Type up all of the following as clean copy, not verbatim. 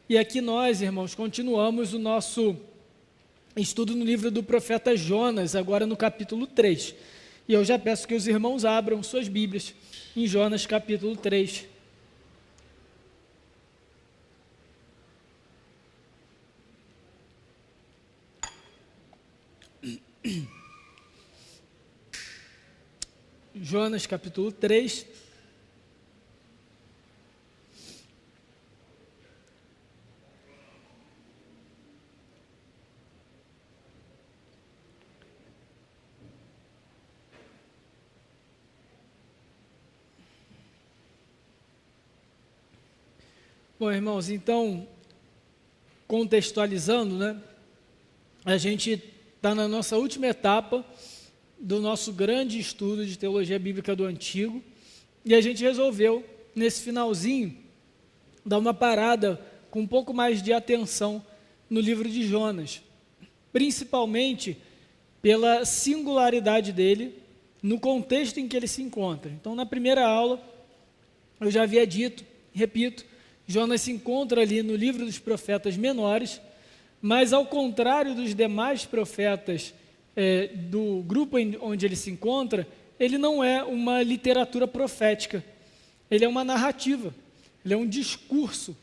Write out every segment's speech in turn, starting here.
E aqui nós, irmãos, continuamos o nosso estudo no livro do profeta Jonas, agora no capítulo 3. E eu já peço que os irmãos abram suas Bíblias em Jonas capítulo 3. Jonas capítulo 3. Bom, irmãos, então, contextualizando, né? A gente está na nossa última etapa do nosso grande estudo de teologia bíblica do Antigo, e a gente resolveu, nesse finalzinho, dar uma parada com um pouco mais de atenção no livro de Jonas, principalmente pela singularidade dele, no contexto em que ele se encontra. Então, na primeira aula, eu já havia dito, repito, Jonas se encontra ali no livro dos profetas menores, mas ao contrário dos demais profetas do grupo onde ele se encontra, ele não é uma literatura profética, ele é uma narrativa, ele é um discurso.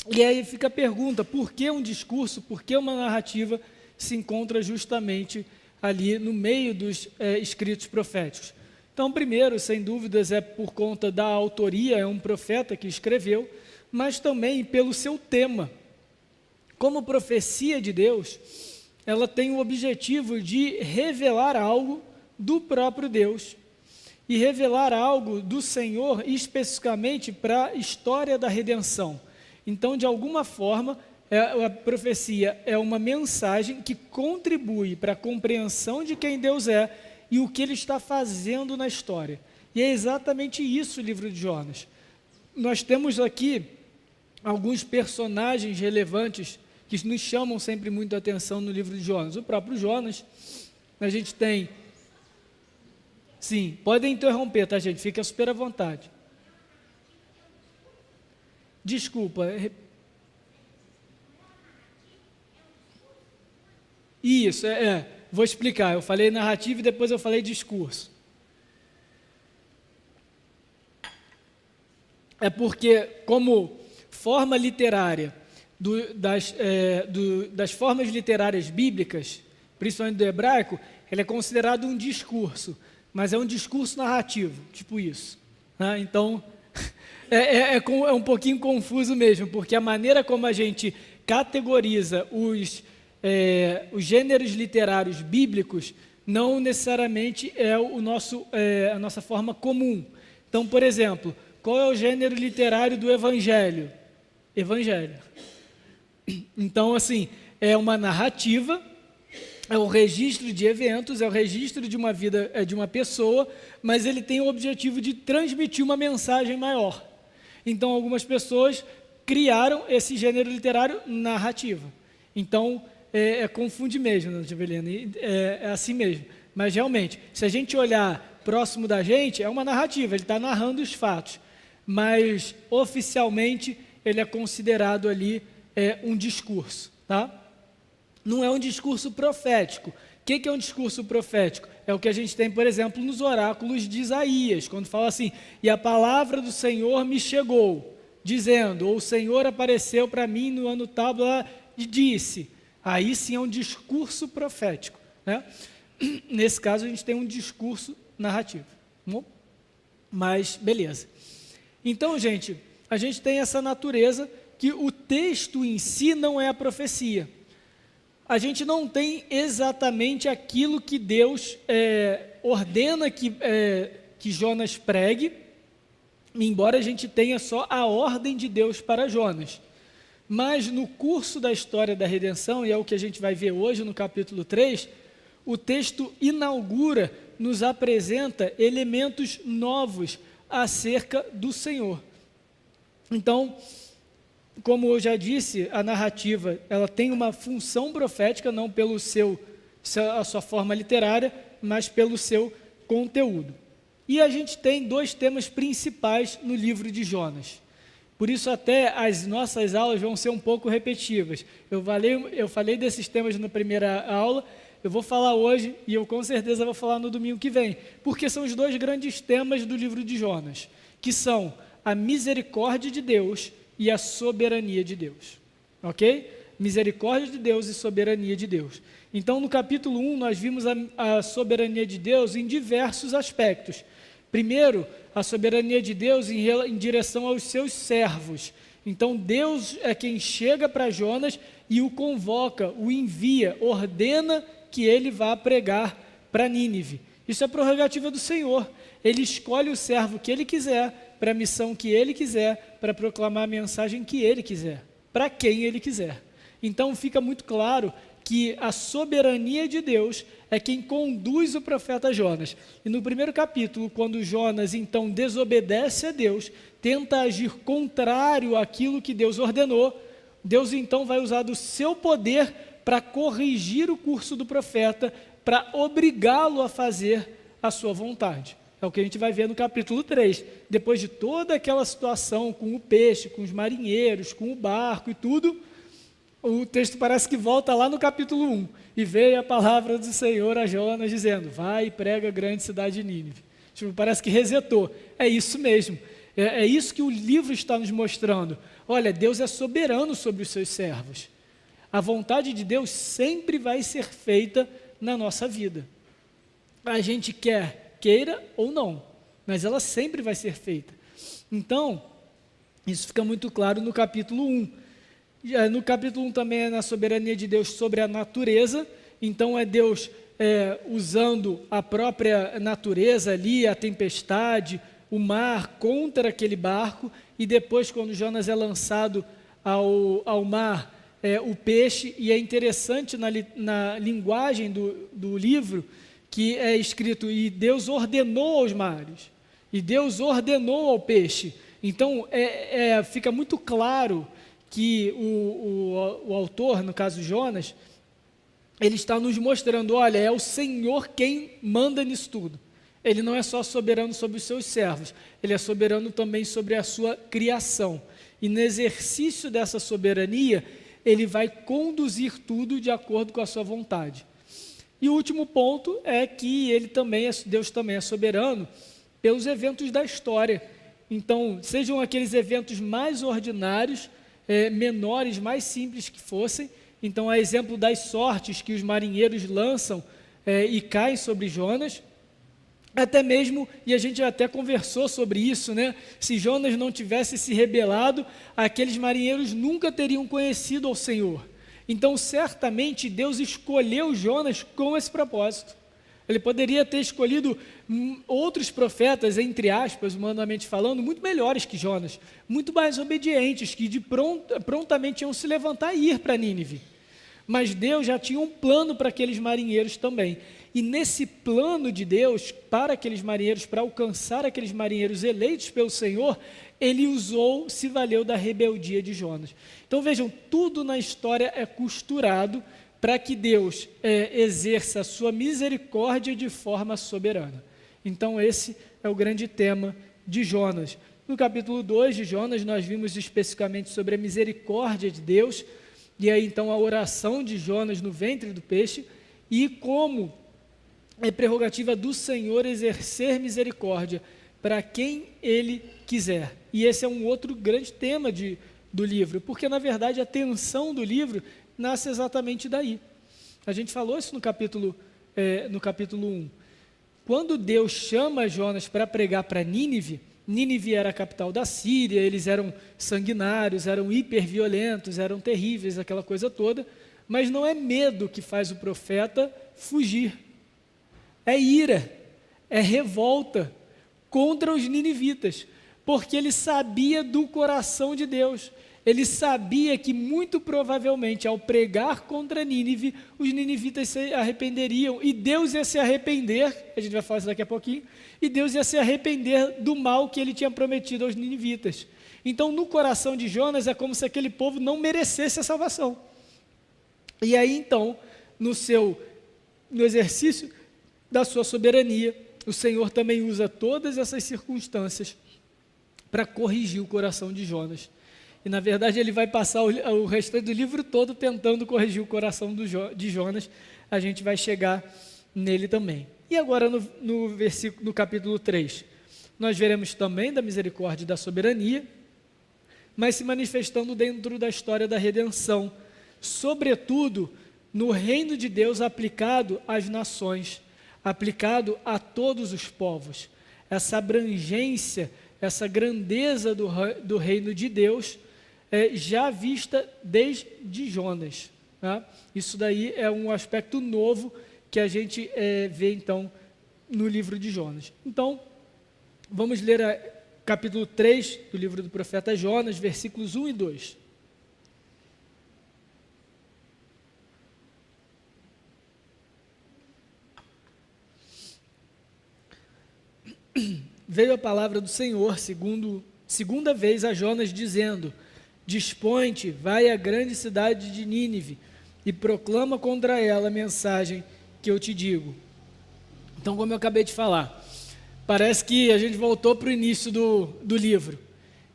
E aí fica a pergunta, por que um discurso, por que uma narrativa se encontra justamente ali no meio dos escritos proféticos? Então, primeiro, sem dúvidas, é por conta da autoria, é um profeta que escreveu, mas também pelo seu tema. Como profecia de Deus, ela tem o objetivo de revelar algo do próprio Deus e revelar algo do Senhor especificamente para a história da redenção. Então, de alguma forma, a profecia é uma mensagem que contribui para a compreensão de quem Deus é e o que ele está fazendo na história. E é exatamente isso o livro de Jonas. Nós temos aqui alguns personagens relevantes que nos chamam sempre muito a atenção no livro de Jonas. O próprio Jonas, a gente tem... Sim, podem interromper, tá, gente? Fica super à vontade. Desculpa. Isso, vou explicar. Eu falei narrativa e depois eu falei discurso. É porque, como forma literária das formas literárias bíblicas, principalmente do hebraico, ele é considerado um discurso, mas é um discurso narrativo, tipo isso. Né? Então, é um pouquinho confuso mesmo, porque a maneira como a gente categoriza os gêneros literários bíblicos não necessariamente é a nossa forma comum. Então, por exemplo, qual é o gênero literário do Evangelho? Evangelho. Então, assim, é uma narrativa, é o registro de eventos, é o registro de uma vida de uma pessoa, mas ele tem o objetivo de transmitir uma mensagem maior. Então, algumas pessoas criaram esse gênero literário narrativa. Então, confunde mesmo, né, Evelina? É assim mesmo. Mas, realmente, se a gente olhar próximo da gente, é uma narrativa, ele está narrando os fatos. Mas, oficialmente, ele é considerado ali um discurso, tá? Não é um discurso profético. O que é um discurso profético? É o que a gente tem, por exemplo, nos oráculos de Isaías, quando fala assim, e a palavra do Senhor me chegou, dizendo, ou o Senhor apareceu para mim no ano tal, e disse. Aí sim é um discurso profético, né? Nesse caso, a gente tem um discurso narrativo. Mas, beleza. Então, gente, a gente tem essa natureza que o texto em si não é a profecia. A gente não tem exatamente aquilo que Deus ordena que Jonas pregue, embora a gente tenha só a ordem de Deus para Jonas. Mas no curso da história da redenção, e é o que a gente vai ver hoje no capítulo 3, o texto inaugura, nos apresenta elementos novos acerca do Senhor. Então, como eu já disse, a narrativa ela tem uma função profética, não pelo a sua forma literária, mas pelo seu conteúdo. E a gente tem dois temas principais no livro de Jonas. Por isso até as nossas aulas vão ser um pouco repetitivas. Eu falei desses temas na primeira aula, eu vou falar hoje e eu com certeza vou falar no domingo que vem, porque são os dois grandes temas do livro de Jonas, que são a misericórdia de Deus e a soberania de Deus. Ok? Misericórdia de Deus e soberania de Deus. Então, no capítulo 1, nós vimos a soberania de Deus em diversos aspectos. Primeiro, a soberania de Deus em direção aos seus servos. Então, Deus é quem chega para Jonas e o convoca, o envia, ordena que ele vá pregar para Nínive. Isso é prerrogativa do Senhor. Ele escolhe o servo que ele quiser, para a missão que ele quiser, para proclamar a mensagem que ele quiser, para quem ele quiser. Então, fica muito claro que a soberania de Deus é quem conduz o profeta Jonas. E no primeiro capítulo, quando Jonas então desobedece a Deus, tenta agir contrário àquilo que Deus ordenou, Deus então vai usar do seu poder para corrigir o curso do profeta, para obrigá-lo a fazer a sua vontade. É o que a gente vai ver no capítulo 3. Depois de toda aquela situação com o peixe, com os marinheiros, com o barco e tudo, o texto parece que volta lá no capítulo 1, e veio a palavra do Senhor a Jonas dizendo, vai e prega a grande cidade de Nínive. Tipo, parece que resetou. É isso mesmo. É isso que o livro está nos mostrando. Olha, Deus é soberano sobre os seus servos. A vontade de Deus sempre vai ser feita na nossa vida. A gente queira ou não, mas ela sempre vai ser feita. Então, isso fica muito claro no capítulo 1. No capítulo 1 também é na soberania de Deus sobre a natureza, então é Deus usando a própria natureza ali, a tempestade, o mar contra aquele barco, e depois quando Jonas é lançado ao mar, o peixe, e é interessante na linguagem do livro, que é escrito, e Deus ordenou aos mares, e Deus ordenou ao peixe. Então fica muito claro que o autor, no caso Jonas, ele está nos mostrando, olha, é o Senhor quem manda nisso tudo. Ele não é só soberano sobre os seus servos, ele é soberano também sobre a sua criação. E no exercício dessa soberania, ele vai conduzir tudo de acordo com a sua vontade. E o último ponto é que Deus também é soberano pelos eventos da história. Então, sejam aqueles eventos mais ordinários, menores, mais simples que fossem. Então, a exemplo das sortes que os marinheiros lançam e caem sobre Jonas, até mesmo, e a gente até conversou sobre isso, né? Se Jonas não tivesse se rebelado, aqueles marinheiros nunca teriam conhecido ao Senhor. Então, certamente, Deus escolheu Jonas com esse propósito. Ele poderia ter escolhido outros profetas, entre aspas, humanamente falando, muito melhores que Jonas, muito mais obedientes, que prontamente iam se levantar e ir para Nínive. Mas Deus já tinha um plano para aqueles marinheiros também. E nesse plano de Deus, para aqueles marinheiros, para alcançar aqueles marinheiros eleitos pelo Senhor, ele se valeu da rebeldia de Jonas. Então vejam, tudo na história é costurado para que Deus exerça a sua misericórdia de forma soberana. Então esse é o grande tema de Jonas. No capítulo 2 de Jonas, nós vimos especificamente sobre a misericórdia de Deus, e aí então a oração de Jonas no ventre do peixe, e como é prerrogativa do Senhor exercer misericórdia para quem Ele quiser. E esse é um outro grande tema do livro, porque na verdade a tensão do livro nasce exatamente daí. A gente falou isso no capítulo 1. Quando Deus chama Jonas para pregar para Nínive, Nínive era a capital da Síria, eles eram sanguinários, eram hiperviolentos, eram terríveis, aquela coisa toda, mas não é medo que faz o profeta fugir, é ira, é revolta contra os ninivitas, porque ele sabia do coração de Deus. Ele sabia que muito provavelmente ao pregar contra Nínive, os ninivitas se arrependeriam, e Deus ia se arrepender, a gente vai falar isso daqui a pouquinho, e Deus ia se arrepender do mal que ele tinha prometido aos ninivitas. Então no coração de Jonas é como se aquele povo não merecesse a salvação. E aí então, no exercício da sua soberania, o Senhor também usa todas essas circunstâncias para corrigir o coração de Jonas. E, na verdade, ele vai passar o restante do livro todo tentando corrigir o coração de Jonas. A gente vai chegar nele também. E agora, no capítulo 3, nós veremos também da misericórdia e da soberania, mas se manifestando dentro da história da redenção, sobretudo no reino de Deus aplicado às nações, aplicado a todos os povos. Essa abrangência, essa grandeza do reino de Deus, já vista desde Jonas. Tá? Isso daí é um aspecto novo que a gente vê, então, no livro de Jonas. Então, vamos ler capítulo 3 do livro do profeta Jonas, versículos 1 e 2. Veio a palavra do Senhor, segunda vez a Jonas, dizendo: Dispõe-te, vai à grande cidade de Nínive e proclama contra ela a mensagem que eu te digo. Então, como eu acabei de falar, parece que a gente voltou para o início do livro.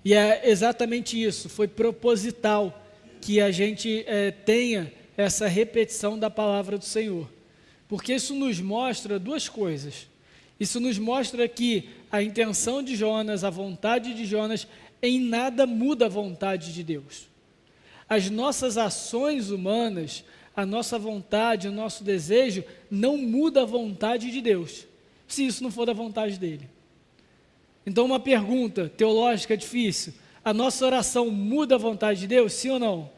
E é exatamente isso, foi proposital que a gente tenha essa repetição da palavra do Senhor. Porque isso nos mostra duas coisas. Isso nos mostra que a intenção de Jonas, a vontade de Jonas, em nada muda a vontade de Deus. As nossas ações humanas, a nossa vontade, o nosso desejo, não muda a vontade de Deus, se isso não for da vontade dele. Então, uma pergunta teológica difícil: a nossa oração muda a vontade de Deus, sim ou não?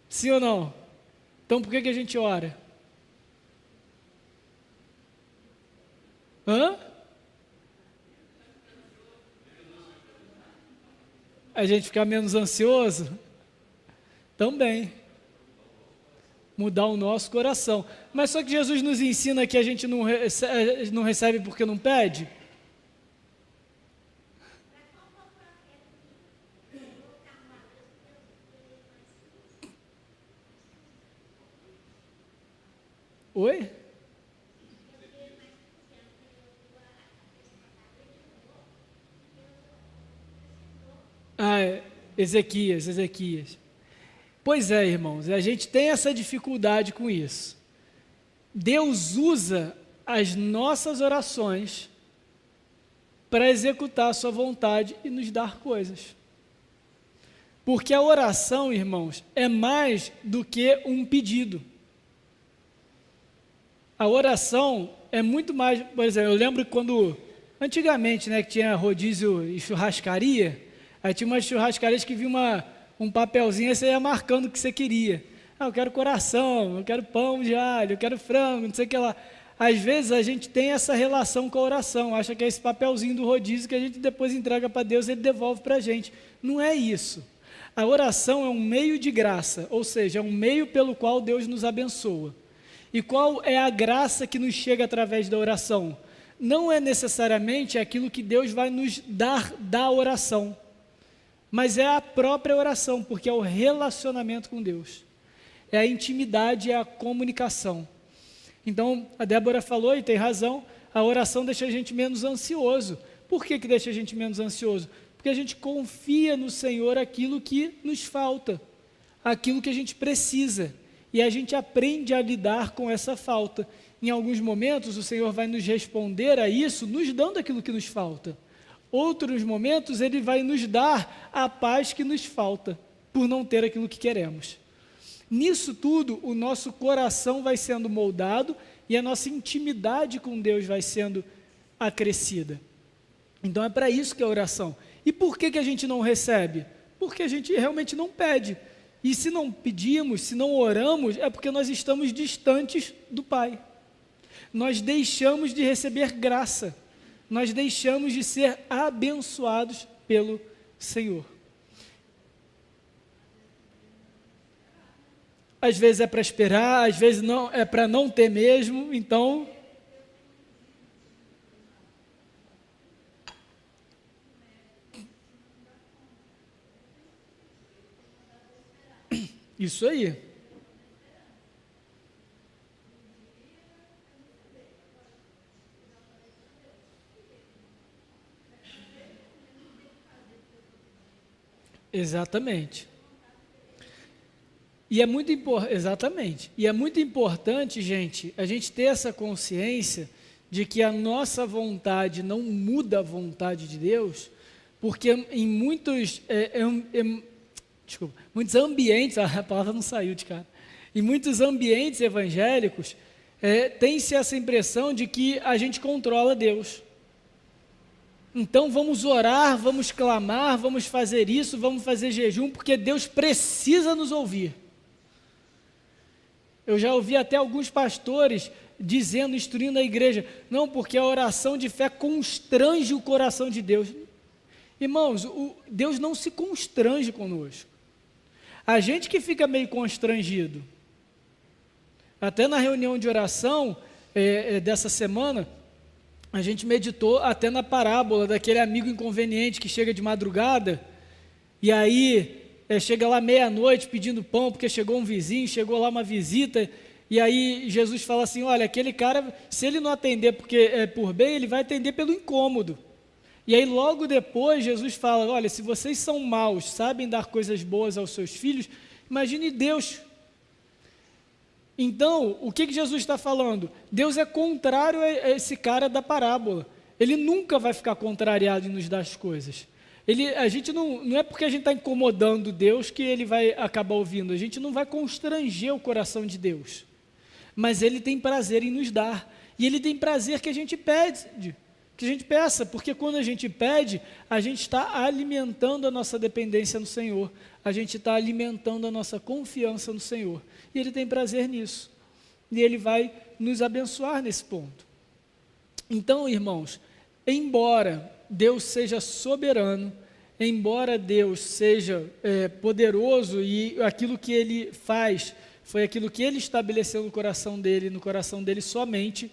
Sim ou não? Então, por que a gente ora? A gente ficar menos ansioso? Também. Mudar o nosso coração. Mas só que Jesus nos ensina que a gente não recebe porque não pede? Oi? Ezequias. Pois é, irmãos, a gente tem essa dificuldade com isso. Deus usa as nossas orações para executar a sua vontade e nos dar coisas. Porque a oração, irmãos, é mais do que um pedido. A oração é muito mais, por exemplo, eu lembro quando, antigamente, que tinha rodízio e churrascaria, aí tinha umas churrascarias que vinha um papelzinho, aí você ia marcando o que você queria. Eu quero coração, eu quero pão de alho, eu quero frango, não sei o que lá. Às vezes a gente tem essa relação com a oração, acha que é esse papelzinho do rodízio que a gente depois entrega para Deus e Ele devolve para a gente. Não é isso. A oração é um meio de graça, ou seja, é um meio pelo qual Deus nos abençoa. E qual é a graça que nos chega através da oração? Não é necessariamente aquilo que Deus vai nos dar da oração, mas é a própria oração, porque é o relacionamento com Deus, é a intimidade, é a comunicação. Então, a Débora falou, e tem razão, a oração deixa a gente menos ansioso. Por que deixa a gente menos ansioso? Porque a gente confia no Senhor aquilo que nos falta, aquilo que a gente precisa, e a gente aprende a lidar com essa falta. Em alguns momentos, o Senhor vai nos responder a isso, nos dando aquilo que nos falta. Outros momentos, Ele vai nos dar a paz que nos falta, por não ter aquilo que queremos. Nisso tudo, o nosso coração vai sendo moldado e a nossa intimidade com Deus vai sendo acrescida. Então, é para isso que é a oração. E por que a gente não recebe? Porque a gente realmente não pede. E se não pedimos, se não oramos, é porque nós estamos distantes do Pai. Nós deixamos de receber graça. Nós deixamos de ser abençoados pelo Senhor. Às vezes é para esperar, às vezes não, é para não ter mesmo, então... Isso aí. Exatamente. Exatamente. E é muito importante, gente, a gente ter essa consciência de que a nossa vontade não muda a vontade de Deus, porque em muitos ambientes, a palavra não saiu de cara, em muitos ambientes evangélicos, tem-se essa impressão de que a gente controla Deus. Então vamos orar, vamos clamar, vamos fazer isso, vamos fazer jejum, porque Deus precisa nos ouvir. Eu já ouvi até alguns pastores dizendo, instruindo a igreja, não, porque a oração de fé constrange o coração de Deus. Irmãos, Deus não se constrange conosco. A gente que fica meio constrangido. Até na reunião de oração dessa semana, a gente meditou até na parábola daquele amigo inconveniente que chega de madrugada, e aí chega lá meia-noite pedindo pão, porque chegou um vizinho, chegou lá uma visita, e aí Jesus fala assim, olha, aquele cara, se ele não atender porque é por bem, ele vai atender pelo incômodo. E aí logo depois Jesus fala, olha, se vocês são maus, sabem dar coisas boas aos seus filhos, imagine Deus. Então, o que Jesus está falando? Deus é contrário a esse cara da parábola. Ele nunca vai ficar contrariado em nos dar as coisas. A gente não é porque a gente está incomodando Deus que ele vai acabar ouvindo. A gente não vai constranger o coração de Deus. Mas ele tem prazer em nos dar. E ele tem prazer que a gente pede, que a gente peça, porque quando a gente pede, a gente está alimentando a nossa dependência no Senhor. A gente está alimentando a nossa confiança no Senhor. E ele tem prazer nisso. E ele vai nos abençoar nesse ponto. Então, irmãos, embora Deus seja soberano, embora Deus seja poderoso e aquilo que Ele faz foi aquilo que Ele estabeleceu no coração dele somente,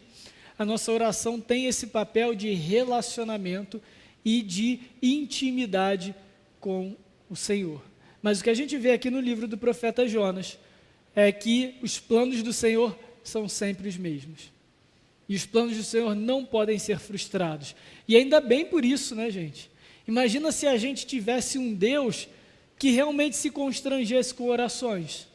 a nossa oração tem esse papel de relacionamento e de intimidade com o Senhor. Mas o que a gente vê aqui no livro do profeta Jonas é que os planos do Senhor são sempre os mesmos. E os planos do Senhor não podem ser frustrados. E ainda bem por isso, né, gente? Imagina se a gente tivesse um Deus que realmente se constrangesse com orações.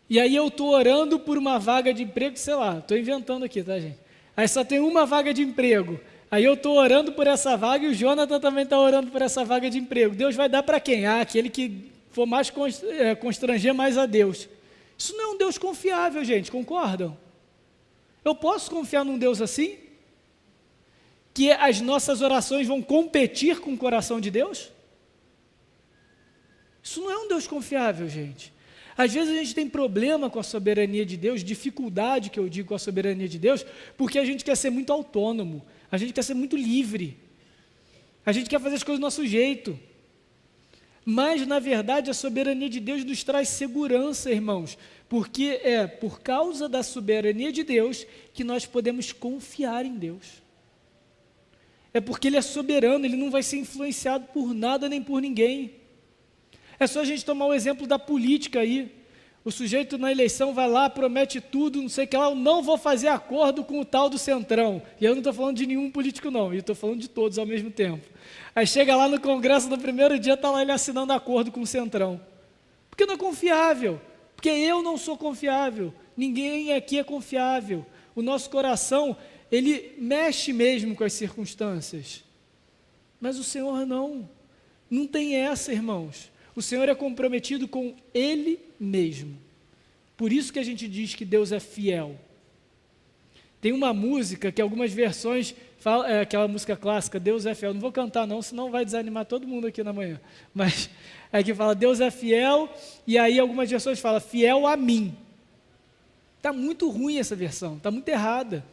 E aí eu estou orando por uma vaga de emprego, sei lá, estou inventando aqui, tá, gente? Aí só tem uma vaga de emprego. Aí eu estou orando por essa vaga e o Jonathan também está orando por essa vaga de emprego. Deus vai dar para quem? Aquele que for mais constranger mais a Deus. Isso não é um Deus confiável, gente, concordam? Eu posso confiar num Deus assim? Que as nossas orações vão competir com o coração de Deus? Isso não é um Deus confiável, gente. Às vezes a gente tem problema com a soberania de Deus, dificuldade que eu digo com a soberania de Deus, porque a gente quer ser muito autônomo, a gente quer ser muito livre, a gente quer fazer as coisas do nosso jeito. Mas, na verdade, a soberania de Deus nos traz segurança, irmãos, porque é por causa da soberania de Deus que nós podemos confiar em Deus. É porque Ele é soberano, Ele não vai ser influenciado por nada nem por ninguém. É só a gente tomar o exemplo da política aí. O sujeito na eleição vai lá, promete tudo, não sei o que lá, eu não vou fazer acordo com o tal do Centrão. E eu não estou falando de nenhum político não, eu estou falando de todos ao mesmo tempo. Aí chega lá no Congresso, no primeiro dia, está lá ele assinando acordo com o Centrão. Porque não é confiável, porque eu não sou confiável, ninguém aqui é confiável. O nosso coração, ele mexe mesmo com as circunstâncias. Mas o Senhor não tem essa, irmãos. O Senhor é comprometido com Ele mesmo. Por isso que a gente diz que Deus é fiel. Tem uma música que algumas versões falam, aquela música clássica, Deus é fiel. Não vou cantar não, senão vai desanimar todo mundo aqui na manhã. Mas é que fala, Deus é fiel, e aí algumas versões falam, fiel a mim. Está muito ruim essa versão, está muito errada.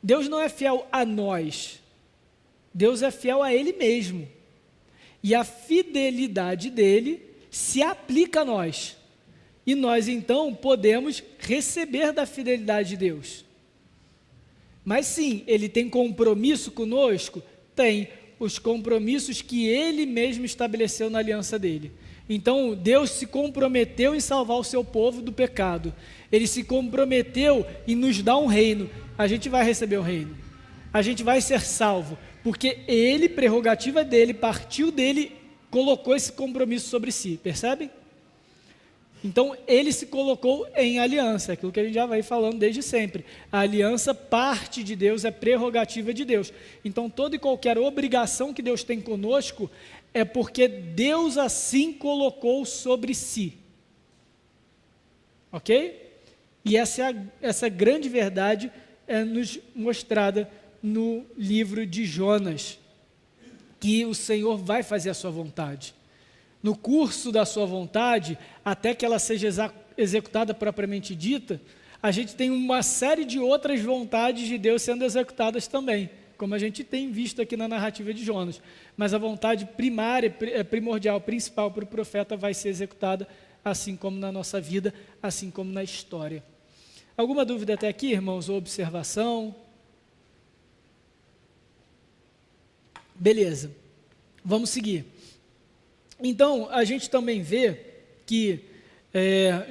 Deus não é fiel a nós. Deus é fiel a Ele mesmo. E a fidelidade dele se aplica a nós. E nós, então, podemos receber da fidelidade de Deus. Mas sim, Ele tem compromisso conosco? Tem. Os compromissos que Ele mesmo estabeleceu na aliança dele. Então, Deus se comprometeu em salvar o seu povo do pecado. Ele se comprometeu em nos dar um reino. A gente vai receber o reino. A gente vai ser salvo. Porque ele, prerrogativa dele, partiu dele, colocou esse compromisso sobre si, percebem? Então, ele se colocou em aliança, aquilo que a gente já vai falando desde sempre. A aliança parte de Deus, é prerrogativa de Deus. Então, toda e qualquer obrigação que Deus tem conosco é porque Deus assim colocou sobre si. Ok? E essa grande verdade é nos mostrada no livro de Jonas, que o Senhor vai fazer a sua vontade. No curso da sua vontade, até que ela seja executada propriamente dita, a gente tem uma série de outras vontades de Deus sendo executadas também, como a gente tem visto aqui na narrativa de Jonas. Mas a vontade primária, primordial, principal para o profeta vai ser executada, assim como na nossa vida, assim como na história. Alguma dúvida até aqui, irmãos, ou observação? Beleza, vamos seguir. Então, a gente também vê que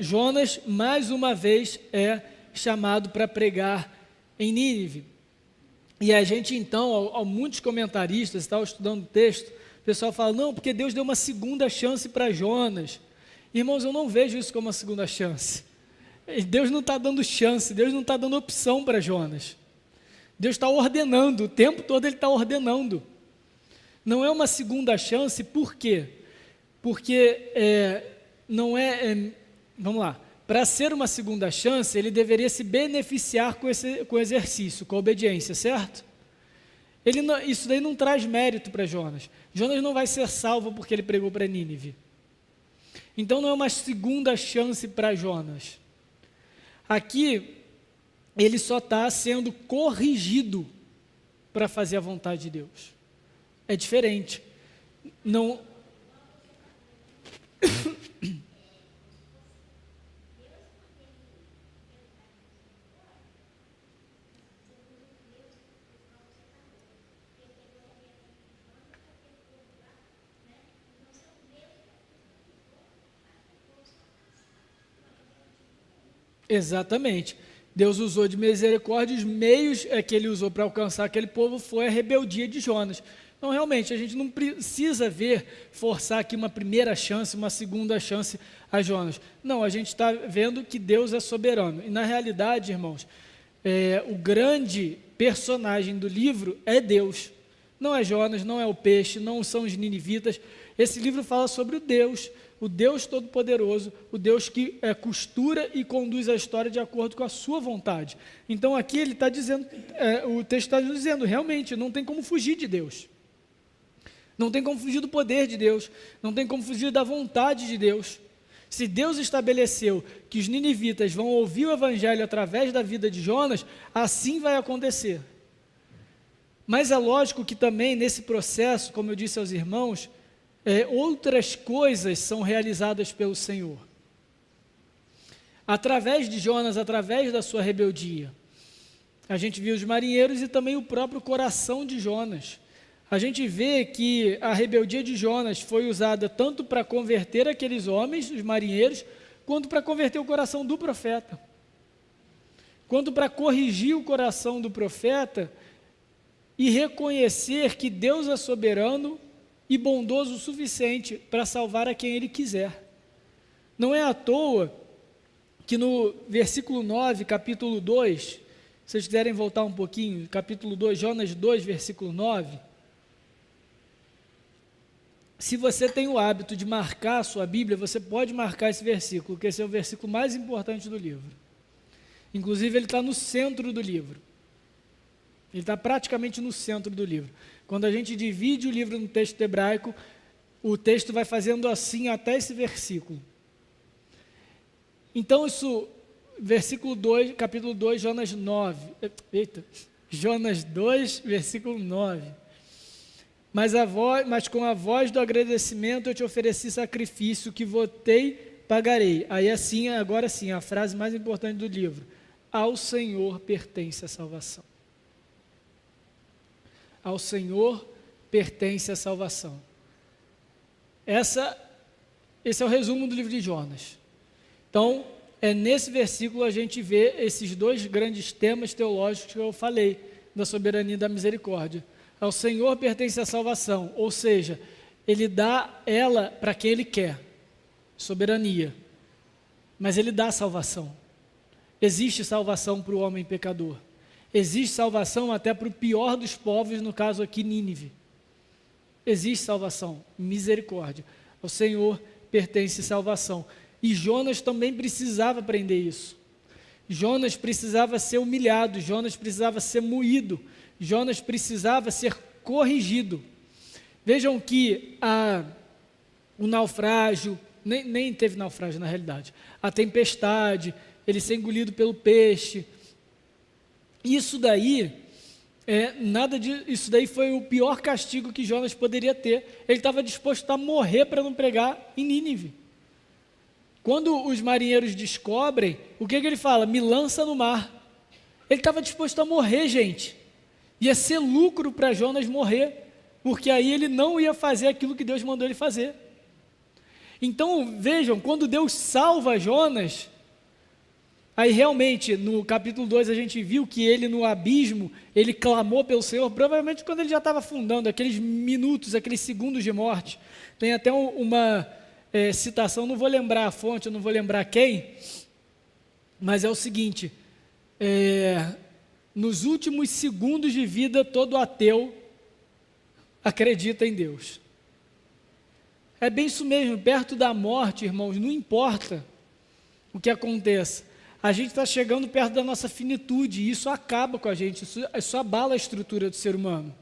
Jonas, mais uma vez, é chamado para pregar em Nínive. E a gente, então, muitos comentaristas, estavam estudando o texto, o pessoal fala, não, porque Deus deu uma segunda chance para Jonas. Irmãos, eu não vejo isso como uma segunda chance. Deus não está dando chance, Deus não está dando opção para Jonas. Deus está ordenando, o tempo todo Ele está ordenando. Não é uma segunda chance, por quê? Porque vamos lá, para ser uma segunda chance, ele deveria se beneficiar com o exercício, com a obediência, certo? Isso daí não traz mérito para Jonas. Jonas não vai ser salvo porque ele pregou para Nínive. Então não é uma segunda chance para Jonas. Aqui, ele só está sendo corrigido para fazer a vontade de Deus. É diferente. Não. Exatamente. Deus usou de misericórdia, os meios que ele usou para alcançar aquele povo foi a rebeldia de Jonas. Então, realmente, a gente não precisa forçar aqui uma primeira chance, uma segunda chance a Jonas. Não, a gente está vendo que Deus é soberano. E, na realidade, irmãos, o grande personagem do livro é Deus. Não é Jonas, não é o peixe, não são os ninivitas. Esse livro fala sobre o Deus Todo-Poderoso, o Deus que costura e conduz a história de acordo com a sua vontade. Então, aqui ele está dizendo, o texto está dizendo, realmente, não tem como fugir de Deus. Não tem como fugir do poder de Deus, não tem como fugir da vontade de Deus. Se Deus estabeleceu que os ninivitas vão ouvir o evangelho através da vida de Jonas, assim vai acontecer. Mas é lógico que também nesse processo, como eu disse aos irmãos, outras coisas são realizadas pelo Senhor. Através de Jonas, através da sua rebeldia. A gente viu os marinheiros e também o próprio coração de Jonas. A gente vê que a rebeldia de Jonas foi usada tanto para converter aqueles homens, os marinheiros, quanto para converter o coração do profeta. Quanto para corrigir o coração do profeta e reconhecer que Deus é soberano e bondoso o suficiente para salvar a quem Ele quiser. Não é à toa que no versículo 9, capítulo 2, se vocês quiserem voltar um pouquinho, capítulo 2, Jonas 2, versículo 9, se você tem o hábito de marcar a sua Bíblia, você pode marcar esse versículo, porque esse é o versículo mais importante do livro. Inclusive, ele está no centro do livro. Ele está praticamente no centro do livro. Quando a gente divide o livro no texto hebraico, o texto vai fazendo assim até esse versículo. Então, versículo 2, capítulo 2, Jonas 9. Jonas 2, versículo 9. Mas com a voz do agradecimento eu te ofereci sacrifício, que votei, pagarei. Aí assim, agora sim, a frase mais importante do livro. Ao Senhor pertence a salvação. Ao Senhor pertence a salvação. Esse é o resumo do livro de Jonas. Então, nesse versículo a gente vê esses dois grandes temas teológicos que eu falei, da soberania e da misericórdia. Ao Senhor pertence a salvação, ou seja, Ele dá ela para quem Ele quer, soberania, mas Ele dá salvação. Existe salvação para o homem pecador, existe salvação até para o pior dos povos, no caso aqui Nínive. Existe salvação, misericórdia. Ao Senhor pertence salvação. E Jonas também precisava aprender isso. Jonas precisava ser humilhado, Jonas precisava ser moído, Jonas precisava ser corrigido. Vejam que o naufrágio, nem teve naufrágio na realidade, a tempestade, ele ser engolido pelo peixe, isso daí foi o pior castigo que Jonas poderia ter. Ele estava disposto a morrer para não pregar em Nínive. Quando os marinheiros descobrem, o que ele fala? Me lança no mar. Ele estava disposto a morrer, gente. Ia ser lucro para Jonas morrer, porque aí ele não ia fazer aquilo que Deus mandou ele fazer. Então, vejam, quando Deus salva Jonas, aí realmente, no capítulo 2, a gente viu que ele no abismo, ele clamou pelo Senhor, provavelmente quando ele já estava afundando, aqueles minutos, aqueles segundos de morte. Tem até uma citação, não vou lembrar a fonte, eu não vou lembrar quem, mas é o seguinte, nos últimos segundos de vida, todo ateu acredita em Deus. É bem isso mesmo, perto da morte, irmãos, não importa o que aconteça, a gente está chegando perto da nossa finitude, e isso acaba com a gente, isso abala a estrutura do ser humano.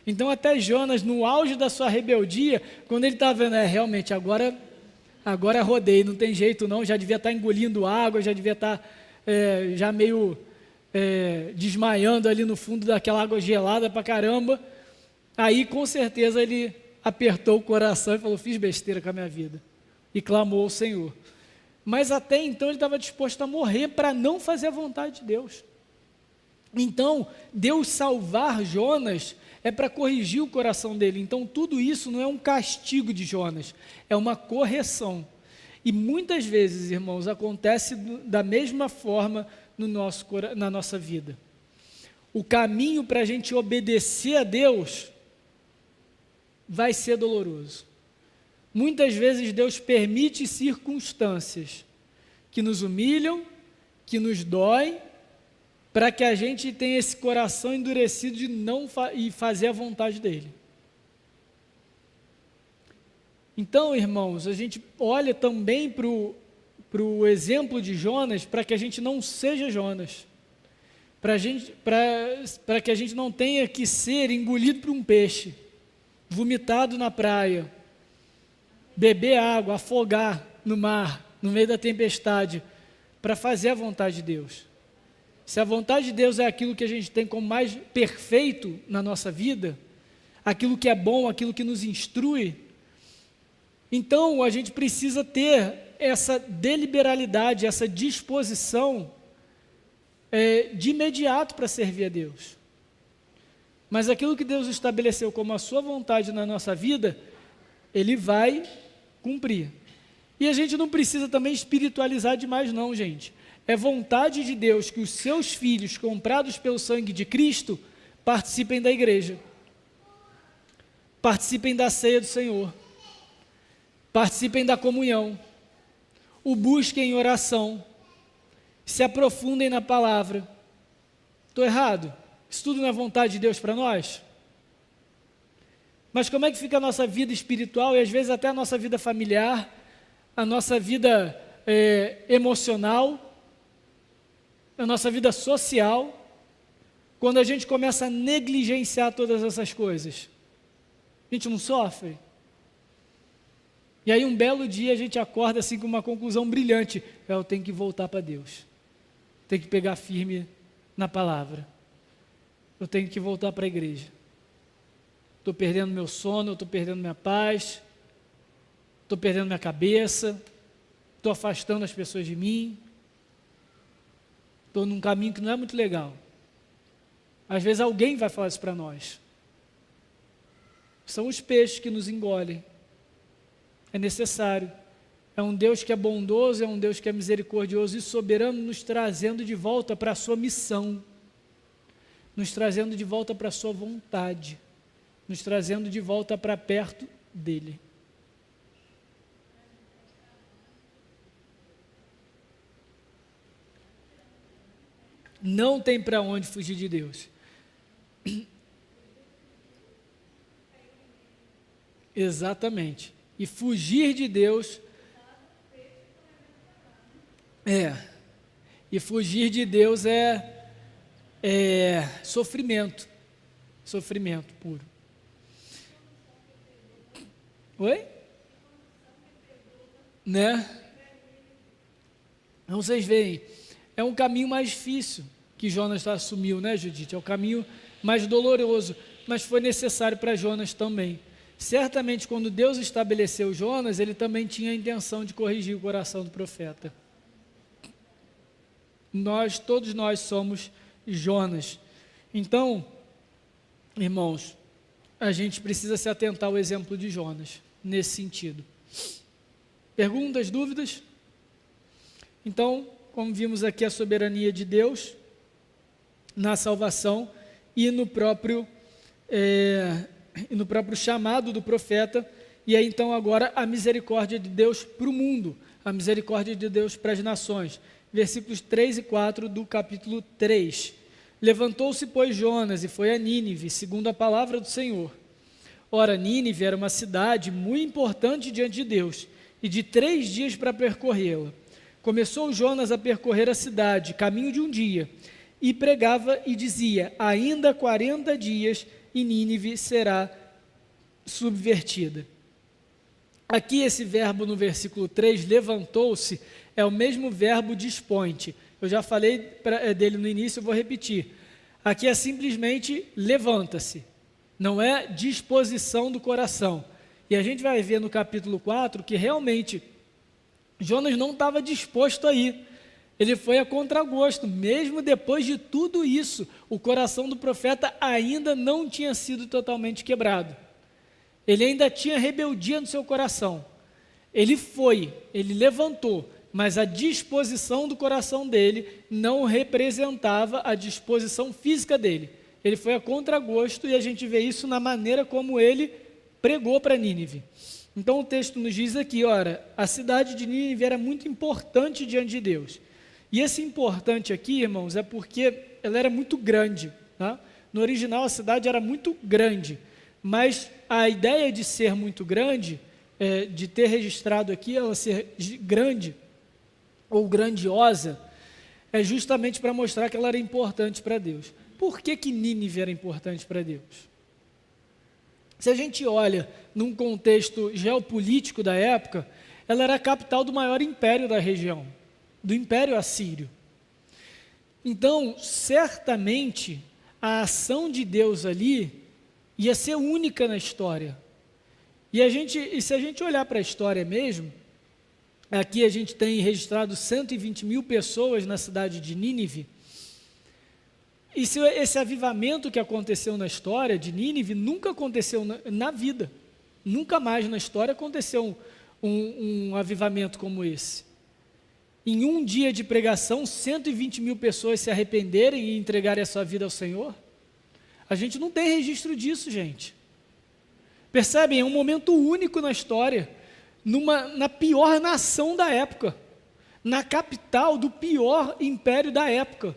Então até Jonas, no auge da sua rebeldia, quando ele está vendo, realmente, agora rodei, não tem jeito não, já devia estar engolindo água, já devia estar já meio desmaiando ali no fundo daquela água gelada pra caramba, aí com certeza ele apertou o coração e falou, fiz besteira com a minha vida, e clamou ao Senhor. Mas até então ele estava disposto a morrer para não fazer a vontade de Deus. Então, Deus salvar Jonas é para corrigir o coração dele. Então, tudo isso não é um castigo de Jonas, é uma correção. E muitas vezes, irmãos, acontece da mesma forma na nossa vida. O caminho para a gente obedecer a Deus vai ser doloroso. Muitas vezes Deus permite circunstâncias que nos humilham, que nos doem, para que a gente tenha esse coração endurecido de não fazer a vontade dEle. Então, irmãos, a gente olha também para o exemplo de Jonas, para que a gente não seja Jonas, para que a gente não tenha que ser engolido por um peixe, vomitado na praia, beber água, afogar no mar, no meio da tempestade, para fazer a vontade de Deus. Se a vontade de Deus é aquilo que a gente tem como mais perfeito na nossa vida, aquilo que é bom, aquilo que nos instrui, então a gente precisa ter essa deliberalidade, essa disposição de imediato para servir a Deus. Mas aquilo que Deus estabeleceu como a sua vontade na nossa vida, Ele vai cumprir. E a gente não precisa também espiritualizar demais não, gente. É vontade de Deus que os seus filhos, comprados pelo sangue de Cristo, participem da igreja, participem da ceia do Senhor, participem da comunhão, o busquem em oração, se aprofundem na palavra. Estou errado? Isso tudo não é vontade de Deus para nós? Mas como é que fica a nossa vida espiritual e às vezes até a nossa vida familiar, a nossa vida emocional, a nossa vida social, quando a gente começa a negligenciar todas essas coisas? A gente não sofre? E aí um belo dia a gente acorda assim com uma conclusão brilhante, eu tenho que voltar para Deus, tenho que pegar firme na palavra, eu tenho que voltar para a igreja. Estou perdendo meu sono, estou perdendo minha paz, estou perdendo minha cabeça, estou afastando as pessoas de mim, estou num caminho que não é muito legal. Às vezes alguém vai falar isso para nós. São os peixes que nos engolem. É necessário. É um Deus que é bondoso, é um Deus que é misericordioso e soberano, nos trazendo de volta para a sua missão, nos trazendo de volta para a sua vontade. nos trazendo de volta para perto dele. Não tem para onde fugir de Deus. Exatamente. E fugir de Deus E fugir de Deus é sofrimento. Sofrimento puro. Oi? Né? Então vocês veem, é um caminho mais difícil que Jonas assumiu, né, Judite? É o caminho mais doloroso, mas foi necessário para Jonas também. Certamente, quando Deus estabeleceu Jonas, ele também tinha a intenção de corrigir o coração do profeta. Todos nós somos Jonas. Então, irmãos, a gente precisa se atentar ao exemplo de Jonas, nesse sentido. Perguntas, dúvidas? Então, como vimos aqui a soberania de Deus na salvação e no próprio chamado do profeta, e aí então agora a misericórdia de Deus para o mundo, a misericórdia de Deus para as nações. Versículos 3 e 4 do capítulo 3. Levantou-se, pois, Jonas e foi a Nínive, segundo a palavra do Senhor. Ora, Nínive era uma cidade muito importante diante de Deus, e de 3 dias para percorrê-la. Começou Jonas a percorrer a cidade, caminho de um dia, e pregava e dizia: ainda 40 dias e Nínive será subvertida. Aqui esse verbo no versículo 3, levantou-se, é o mesmo verbo dispõe-te. Eu já falei dele no início, eu vou repetir. Aqui é simplesmente levanta-se, não é disposição do coração. E a gente vai ver no capítulo 4 que realmente Jonas não estava disposto a ir. Ele foi a contragosto, mesmo depois de tudo isso, o coração do profeta ainda não tinha sido totalmente quebrado. Ele ainda tinha rebeldia no seu coração. Ele levantou, mas a disposição do coração dele não representava a disposição física dele. Ele foi a contragosto e a gente vê isso na maneira como ele pregou para Nínive. Então o texto nos diz aqui, ora, a cidade de Nínive era muito importante diante de Deus. E esse importante aqui, irmãos, é porque ela era muito grande. Tá? No original a cidade era muito grande, mas a ideia de ser muito grande, de ter registrado aqui ela ser grande ou grandiosa, é justamente para mostrar que ela era importante para Deus. Por que Nínive era importante para Deus? Se a gente olha num contexto geopolítico da época, ela era a capital do maior império da região, do Império Assírio. Então, certamente, a ação de Deus ali ia ser única na história. E se a gente olhar para a história mesmo, aqui a gente tem registrado 120 mil pessoas na cidade de Nínive. E esse avivamento que aconteceu na história de Nínive nunca aconteceu na vida. Nunca mais na história aconteceu um avivamento como esse. Em um dia de pregação, 120 mil pessoas se arrependerem e entregarem a sua vida ao Senhor. A gente não tem registro disso, gente. Percebem? É um momento único na história. Na pior nação da época, na capital do pior império da época,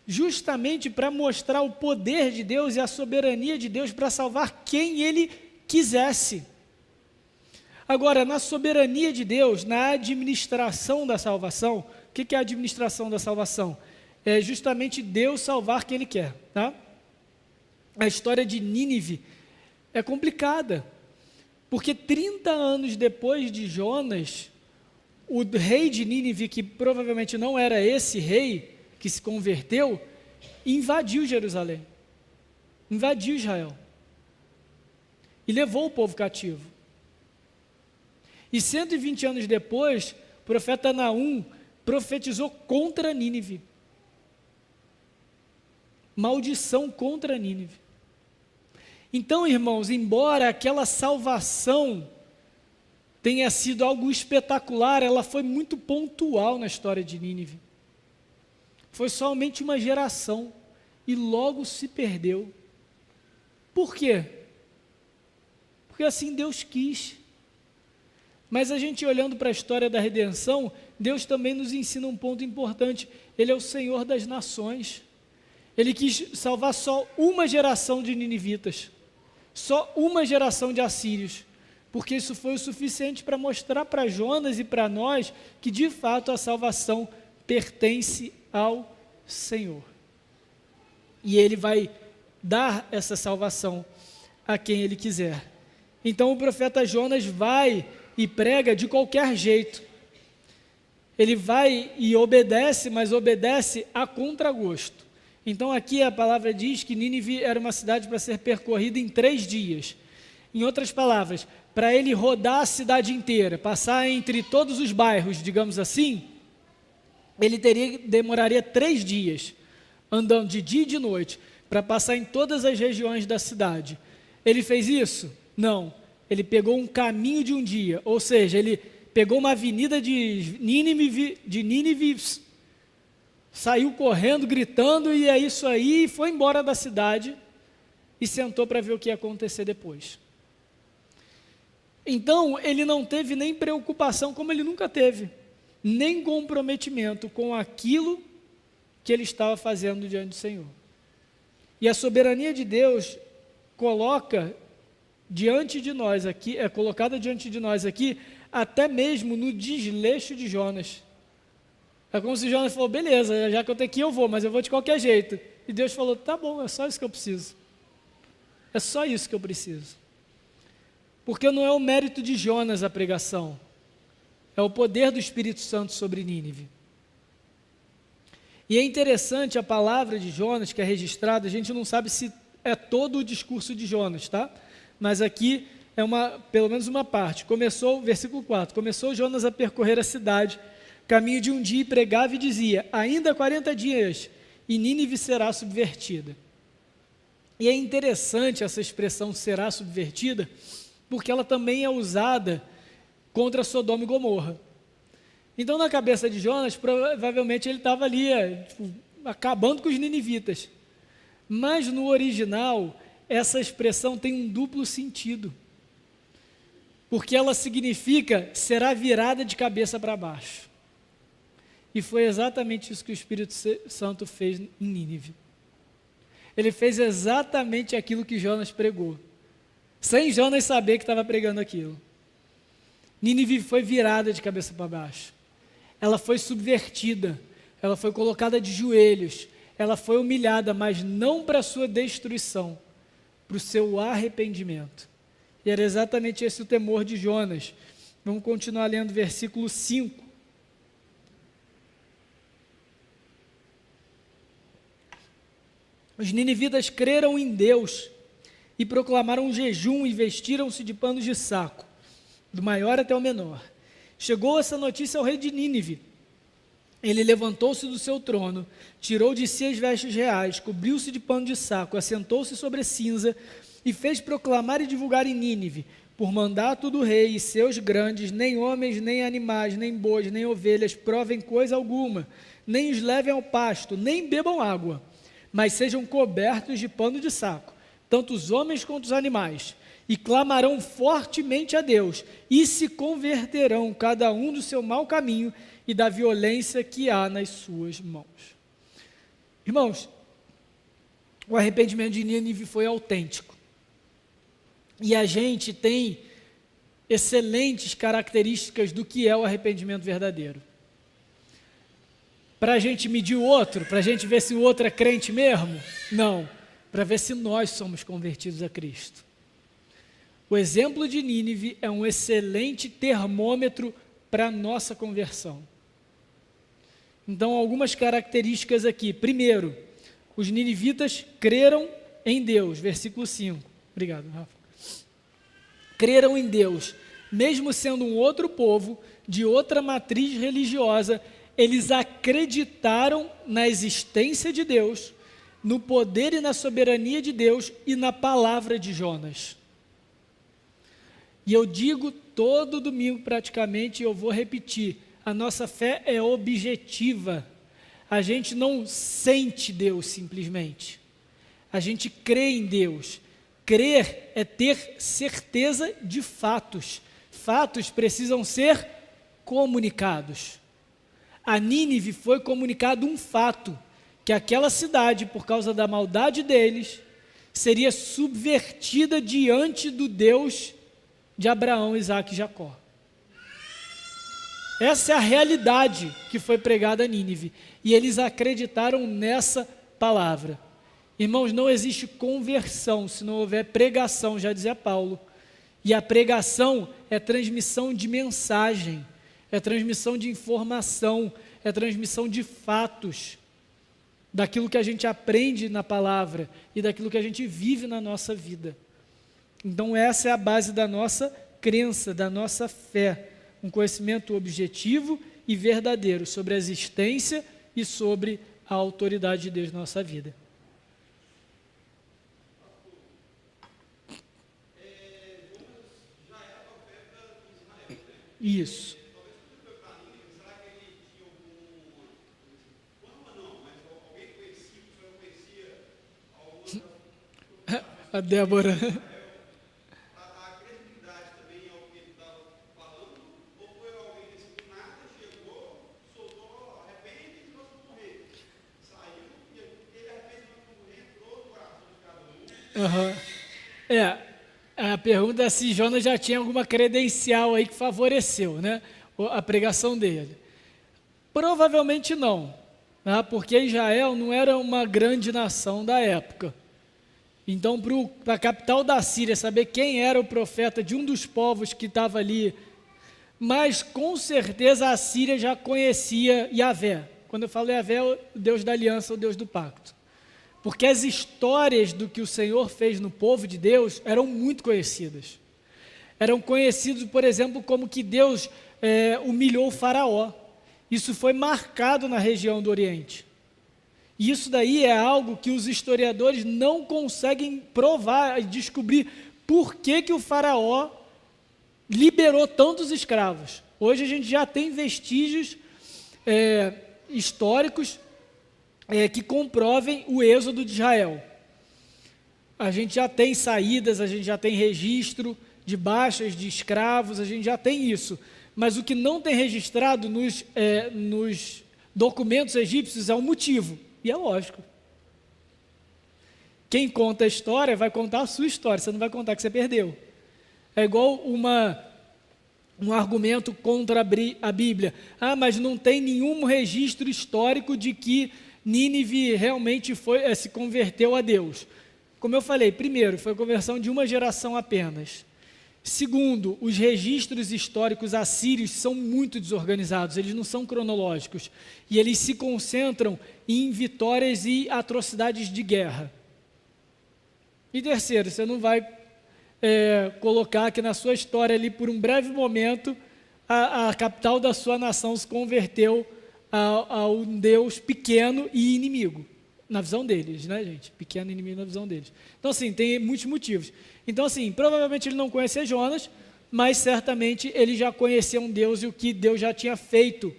justamente para mostrar o poder de Deus e a soberania de Deus para salvar quem Ele quisesse. Agora, na soberania de Deus, na administração da salvação, o que é a administração da salvação? É justamente Deus salvar quem Ele quer. Tá? A história de Nínive é complicada, porque 30 anos depois de Jonas, o rei de Nínive, que provavelmente não era esse rei que se converteu, invadiu Jerusalém, invadiu Israel e levou o povo cativo. E 120 anos depois, o profeta Naum profetizou contra Nínive. Maldição contra Nínive. Então, irmãos, embora aquela salvação tenha sido algo espetacular, ela foi muito pontual na história de Nínive. Foi somente uma geração e logo se perdeu. Por quê? Porque assim Deus quis. Mas a gente olhando para a história da redenção, Deus também nos ensina um ponto importante. Ele é o Senhor das nações. Ele quis salvar só uma geração de ninivitas, só uma geração de assírios, porque isso foi o suficiente para mostrar para Jonas e para nós que de fato a salvação pertence ao Senhor. E Ele vai dar essa salvação a quem Ele quiser. Então o profeta Jonas vai e prega de qualquer jeito. Ele vai e obedece, mas obedece a contragosto. Então aqui a palavra diz que Nínive era uma cidade para ser percorrida em 3 dias. Em outras palavras, para ele rodar a cidade inteira, passar entre todos os bairros, digamos assim, ele demoraria 3 dias, andando de dia e de noite, para passar em todas as regiões da cidade. Ele fez isso? Não. Ele pegou um caminho de um dia, ou seja, ele pegou uma avenida de Nínive, saiu correndo, gritando, e é isso aí, e foi embora da cidade, e sentou para ver o que ia acontecer depois. Então, ele não teve nem preocupação, como ele nunca teve, nem comprometimento com aquilo que ele estava fazendo diante do Senhor. E a soberania de Deus coloca diante de nós aqui, é colocada diante de nós aqui, até mesmo no desleixo de Jonas. É como se Jonas falou, beleza, já que eu tenho que ir, eu vou, mas eu vou de qualquer jeito. E Deus falou, tá bom, é só isso que eu preciso. É só isso que eu preciso. Porque não é o mérito de Jonas a pregação, é o poder do Espírito Santo sobre Nínive. E é interessante a palavra de Jonas que é registrada, a gente não sabe se é todo o discurso de Jonas, tá? Mas aqui é pelo menos uma parte. Versículo 4, começou Jonas a percorrer a cidade, caminho de um dia, e pregava e dizia, ainda 40 dias, e Nínive será subvertida. E é interessante essa expressão será subvertida, porque ela também é usada contra Sodoma e Gomorra. Então, na cabeça de Jonas, provavelmente ele estava ali, acabando com os ninivitas. Mas no original, essa expressão tem um duplo sentido, porque ela significa será virada de cabeça para baixo. E foi exatamente isso que o Espírito Santo fez em Nínive. Ele fez exatamente aquilo que Jonas pregou, sem Jonas saber que estava pregando aquilo. Nínive foi virada de cabeça para baixo. Ela foi subvertida, ela foi colocada de joelhos, ela foi humilhada, mas não para a sua destruição, para o seu arrependimento. E era exatamente esse o temor de Jonas. Vamos continuar lendo versículo 5. Os ninivitas creram em Deus e proclamaram um jejum e vestiram-se de panos de saco, do maior até o menor. Chegou essa notícia ao rei de Nínive. Ele levantou-se do seu trono, tirou de si as vestes reais, cobriu-se de pano de saco, assentou-se sobre cinza e fez proclamar e divulgar em Nínive, por mandato do rei e seus grandes, nem homens, nem animais, nem bois, nem ovelhas provem coisa alguma, nem os levem ao pasto, nem bebam água, mas sejam cobertos de pano de saco, tanto os homens quanto os animais, e clamarão fortemente a Deus, e se converterão cada um do seu mau caminho e da violência que há nas suas mãos. Irmãos, o arrependimento de Nínive foi autêntico. E a gente tem excelentes características do que é o arrependimento verdadeiro. Para a gente medir o outro, para a gente ver se o outro é crente mesmo? Não, para ver se nós somos convertidos a Cristo. O exemplo de Nínive é um excelente termômetro para a nossa conversão. Então, algumas características aqui. Primeiro, os ninivitas creram em Deus, versículo 5. Obrigado, Rafa. Creram em Deus, mesmo sendo um outro povo, de outra matriz religiosa, eles acreditaram na existência de Deus, no poder e na soberania de Deus e na palavra de Jonas. E eu digo todo domingo praticamente, e eu vou repetir, a nossa fé é objetiva. A gente não sente Deus simplesmente. A gente crê em Deus. Crer é ter certeza de fatos. Fatos precisam ser comunicados. A Nínive foi comunicado um fato, que aquela cidade, por causa da maldade deles, seria subvertida diante do Deus de Abraão, Isaque e Jacó. Essa é a realidade que foi pregada a Nínive, e eles acreditaram nessa palavra. Irmãos, não existe conversão se não houver pregação, já dizia Paulo. E a pregação é transmissão de mensagem, é transmissão de informação, é transmissão de fatos, daquilo que a gente aprende na palavra e daquilo que a gente vive na nossa vida. Então essa é a base da nossa crença, da nossa fé, um conhecimento objetivo e verdadeiro sobre a existência e sobre a autoridade de Deus na nossa vida. Isso. A Débora. Uhum. A pergunta é se Jonas já tinha alguma credencial aí que favoreceu, né, a pregação dele. Provavelmente não, né, porque Israel não era uma grande nação da época. Então, para a capital da Síria saber quem era o profeta de um dos povos que estava ali, mas com certeza a Síria já conhecia Yahvé. Quando eu falo Yahvé, é o Deus da aliança, o Deus do pacto. Porque as histórias do que o Senhor fez no povo de Deus eram muito conhecidas. Eram conhecidos, por exemplo, como que Deus humilhou o faraó. Isso foi marcado na região do Oriente. E isso daí é algo que os historiadores não conseguem provar e descobrir por que o faraó liberou tantos escravos. Hoje a gente já tem vestígios históricos que comprovem o êxodo de Israel. A gente já tem saídas, a gente já tem registro de baixas de escravos, a gente já tem isso. Mas o que não tem registrado nos documentos egípcios é o motivo. E é lógico. Quem conta a história vai contar a sua história, você não vai contar que você perdeu. É igual um argumento contra a Bíblia. Ah, mas não tem nenhum registro histórico de que Nínive realmente se converteu a Deus. Como eu falei, primeiro, foi a conversão de uma geração apenas. Segundo, os registros históricos assírios são muito desorganizados, eles não são cronológicos, e eles se concentram em vitórias e atrocidades de guerra. E terceiro, você não vai colocar que na sua história ali, por um breve momento, a capital da sua nação se converteu a um Deus pequeno e inimigo, na visão deles, né, gente? Pequeno e inimigo na visão deles. Então, assim, tem muitos motivos. Então, assim, provavelmente ele não conhecia Jonas, mas certamente ele já conhecia um Deus e o que Deus já tinha feito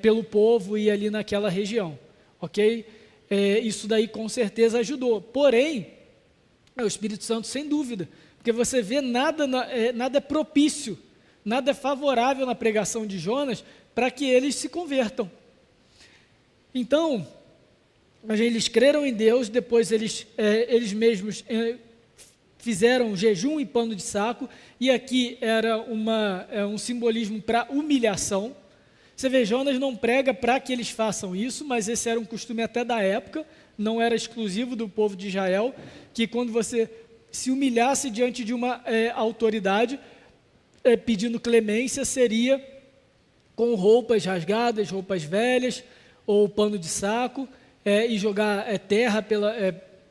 pelo povo e ali naquela região, ok? Isso daí com certeza ajudou. Porém, é o Espírito Santo, sem dúvida, porque você vê nada é propício, nada é favorável na pregação de Jonas para que eles se convertam. Então, eles creram em Deus, depois eles mesmos fizeram jejum e pano de saco, e aqui era um simbolismo para humilhação. Você vê, Jonas não prega para que eles façam isso, mas esse era um costume até da época, não era exclusivo do povo de Israel, que quando você se humilhasse diante de uma autoridade, pedindo clemência, seria com roupas rasgadas, roupas velhas, ou pano de saco, e jogar terra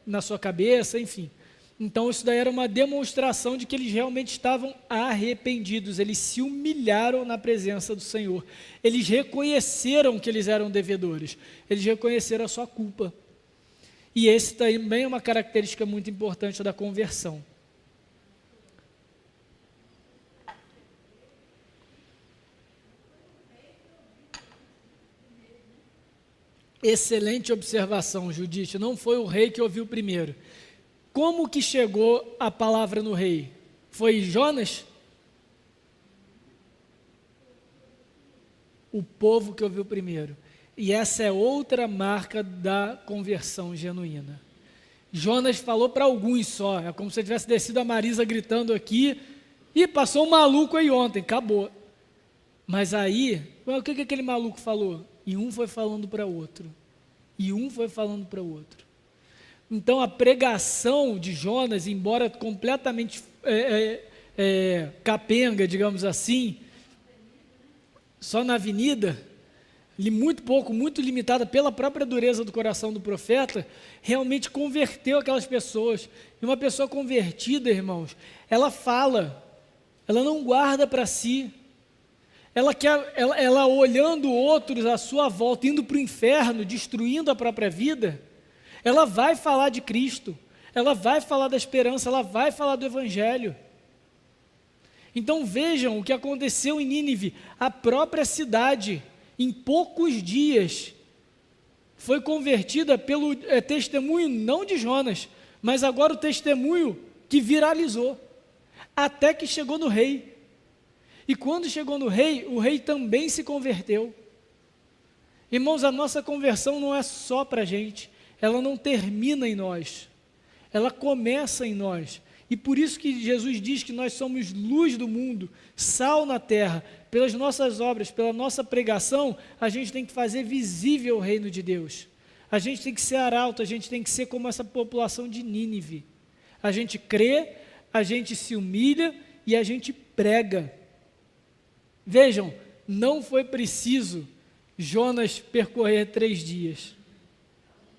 na sua cabeça, enfim. Então isso daí era uma demonstração de que eles realmente estavam arrependidos, eles se humilharam na presença do Senhor, eles reconheceram que eles eram devedores, eles reconheceram a sua culpa. E esse também é uma característica muito importante da conversão. Excelente observação, Judite. Não foi o rei que ouviu primeiro. como que chegou a palavra no rei? Foi Jonas? O povo que ouviu primeiro. E essa é outra marca da conversão genuína. Jonas falou para alguns só, é como se tivesse descido a Marisa gritando aqui, e passou um maluco aí ontem, acabou. Mas aí, o que aquele maluco falou? E um foi falando para outro, e um foi falando para o outro. Então a pregação de Jonas, embora completamente capenga, digamos assim, só na avenida, muito pouco, muito limitada pela própria dureza do coração do profeta, realmente converteu aquelas pessoas. E uma pessoa convertida, irmãos, ela fala, ela não guarda para si, ela olhando outros à sua volta, indo para o inferno, destruindo a própria vida, ela vai falar de Cristo, ela vai falar da esperança, ela vai falar do Evangelho. Então vejam o que aconteceu em Nínive, a própria cidade, em poucos dias, foi convertida pelo testemunho não de Jonas, mas agora o testemunho que viralizou, até que chegou no rei. E quando chegou no rei, o rei também se converteu. Irmãos, a nossa conversão não é só para a gente, ela não termina em nós, ela começa em nós. E por isso que Jesus diz que nós somos luz do mundo, sal na terra. Pelas nossas obras, pela nossa pregação, a gente tem que fazer visível o reino de Deus. A gente tem que ser arauto, a gente tem que ser como essa população de Nínive. A gente crê, a gente se humilha e a gente prega. Vejam, não foi preciso Jonas percorrer 3 dias.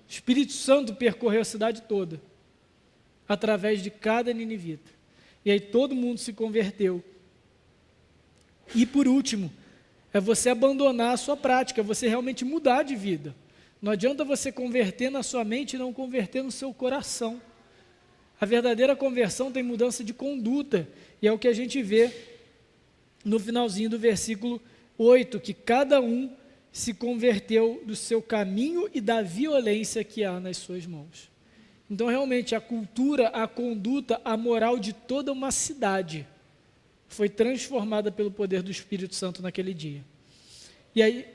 O Espírito Santo percorreu a cidade toda, através de cada ninivita. E aí todo mundo se converteu. E por último, é você abandonar a sua prática, você realmente mudar de vida. Não adianta você converter na sua mente e não converter no seu coração. A verdadeira conversão tem mudança de conduta, e é o que a gente vê no finalzinho do versículo 8, que cada um se converteu do seu caminho e da violência que há nas suas mãos. Então, realmente, a cultura, a conduta, a moral de toda uma cidade foi transformada pelo poder do Espírito Santo naquele dia. E aí,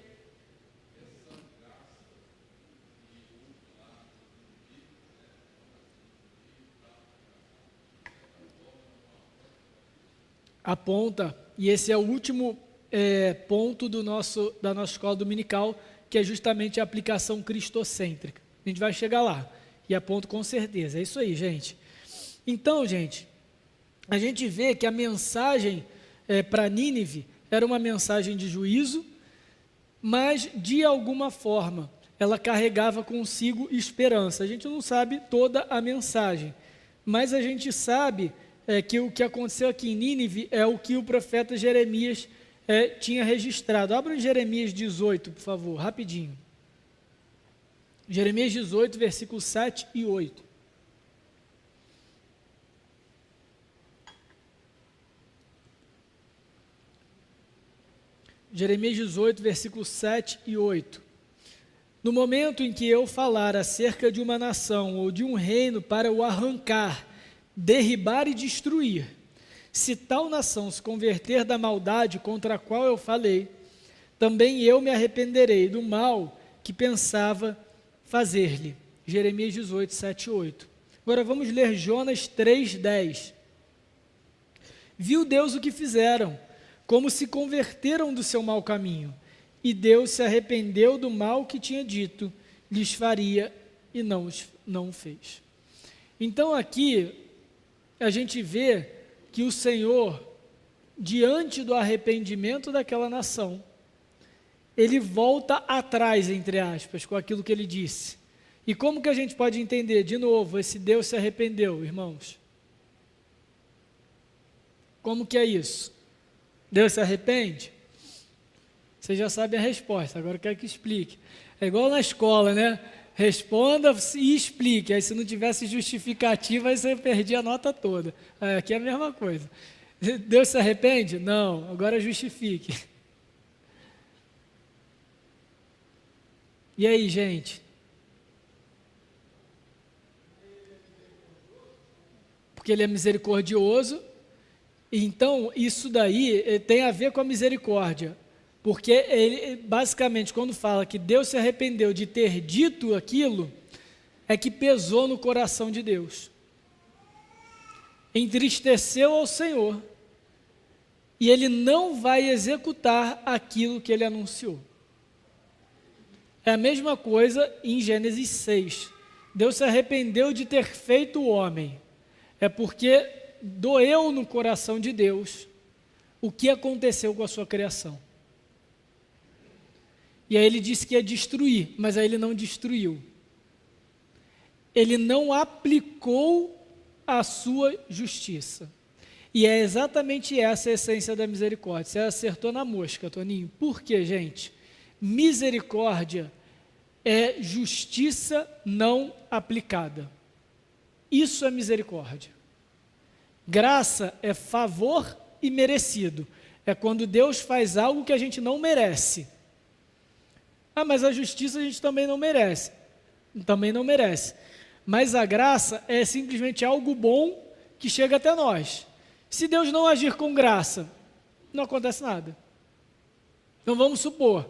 aponta, e esse é o último ponto da nossa escola dominical, que é justamente a aplicação cristocêntrica. A gente vai chegar lá, e aponto com certeza. É isso aí, gente. Então, gente, a gente vê que a mensagem para Nínive era uma mensagem de juízo, mas, de alguma forma, ela carregava consigo esperança. A gente não sabe toda a mensagem, mas a gente sabe que o que aconteceu aqui em Nínive é o que o profeta Jeremias tinha registrado. Abra em Jeremias 18, por favor, rapidinho. Jeremias 18, versículos 7 e 8. Jeremias 18, versículos 7 e 8. No momento em que eu falar acerca de uma nação ou de um reino para o arrancar, derribar e destruir, se tal nação se converter da maldade contra a qual eu falei, também eu me arrependerei do mal que pensava fazer-lhe. Jeremias 18, 7 e 8. Agora vamos ler Jonas 3, 10. Viu Deus o que fizeram, como se converteram do seu mau caminho, e Deus se arrependeu do mal que tinha dito, lhes faria e não o fez. Então aqui a gente vê que o Senhor, diante do arrependimento daquela nação, ele volta atrás, entre aspas, com aquilo que ele disse. E como que a gente pode entender, de novo, esse Deus se arrependeu, irmãos? Como que é isso? Deus se arrepende? Vocês já sabem a resposta, agora eu quero que explique. É igual na escola, né? Responda e explique. Aí se não tivesse justificativa, aí você perdia a nota toda. Aqui é a mesma coisa. Deus se arrepende? Não, agora justifique. E aí, gente? porque ele é misericordioso. Então, isso daí tem a ver com a misericórdia, porque ele, basicamente, quando fala que Deus se arrependeu de ter dito aquilo, é que pesou no coração de Deus, entristeceu ao Senhor, e ele não vai executar aquilo que ele anunciou. É a mesma coisa em Gênesis 6. Deus se arrependeu de ter feito o homem. É porque doeu no coração de Deus o que aconteceu com a sua criação. E aí ele disse que ia destruir, mas aí ele não destruiu. Ele não aplicou a sua justiça. E é exatamente essa a essência da misericórdia. Você acertou na mosca, Toninho. Por quê, gente? Misericórdia é justiça não aplicada. Isso é misericórdia. Graça é favor e merecido. É quando Deus faz algo que a gente não merece. Ah, mas a justiça a gente também não merece. Também não merece. Mas a graça é simplesmente algo bom que chega até nós. Se Deus não agir com graça, não acontece nada. Então vamos supor,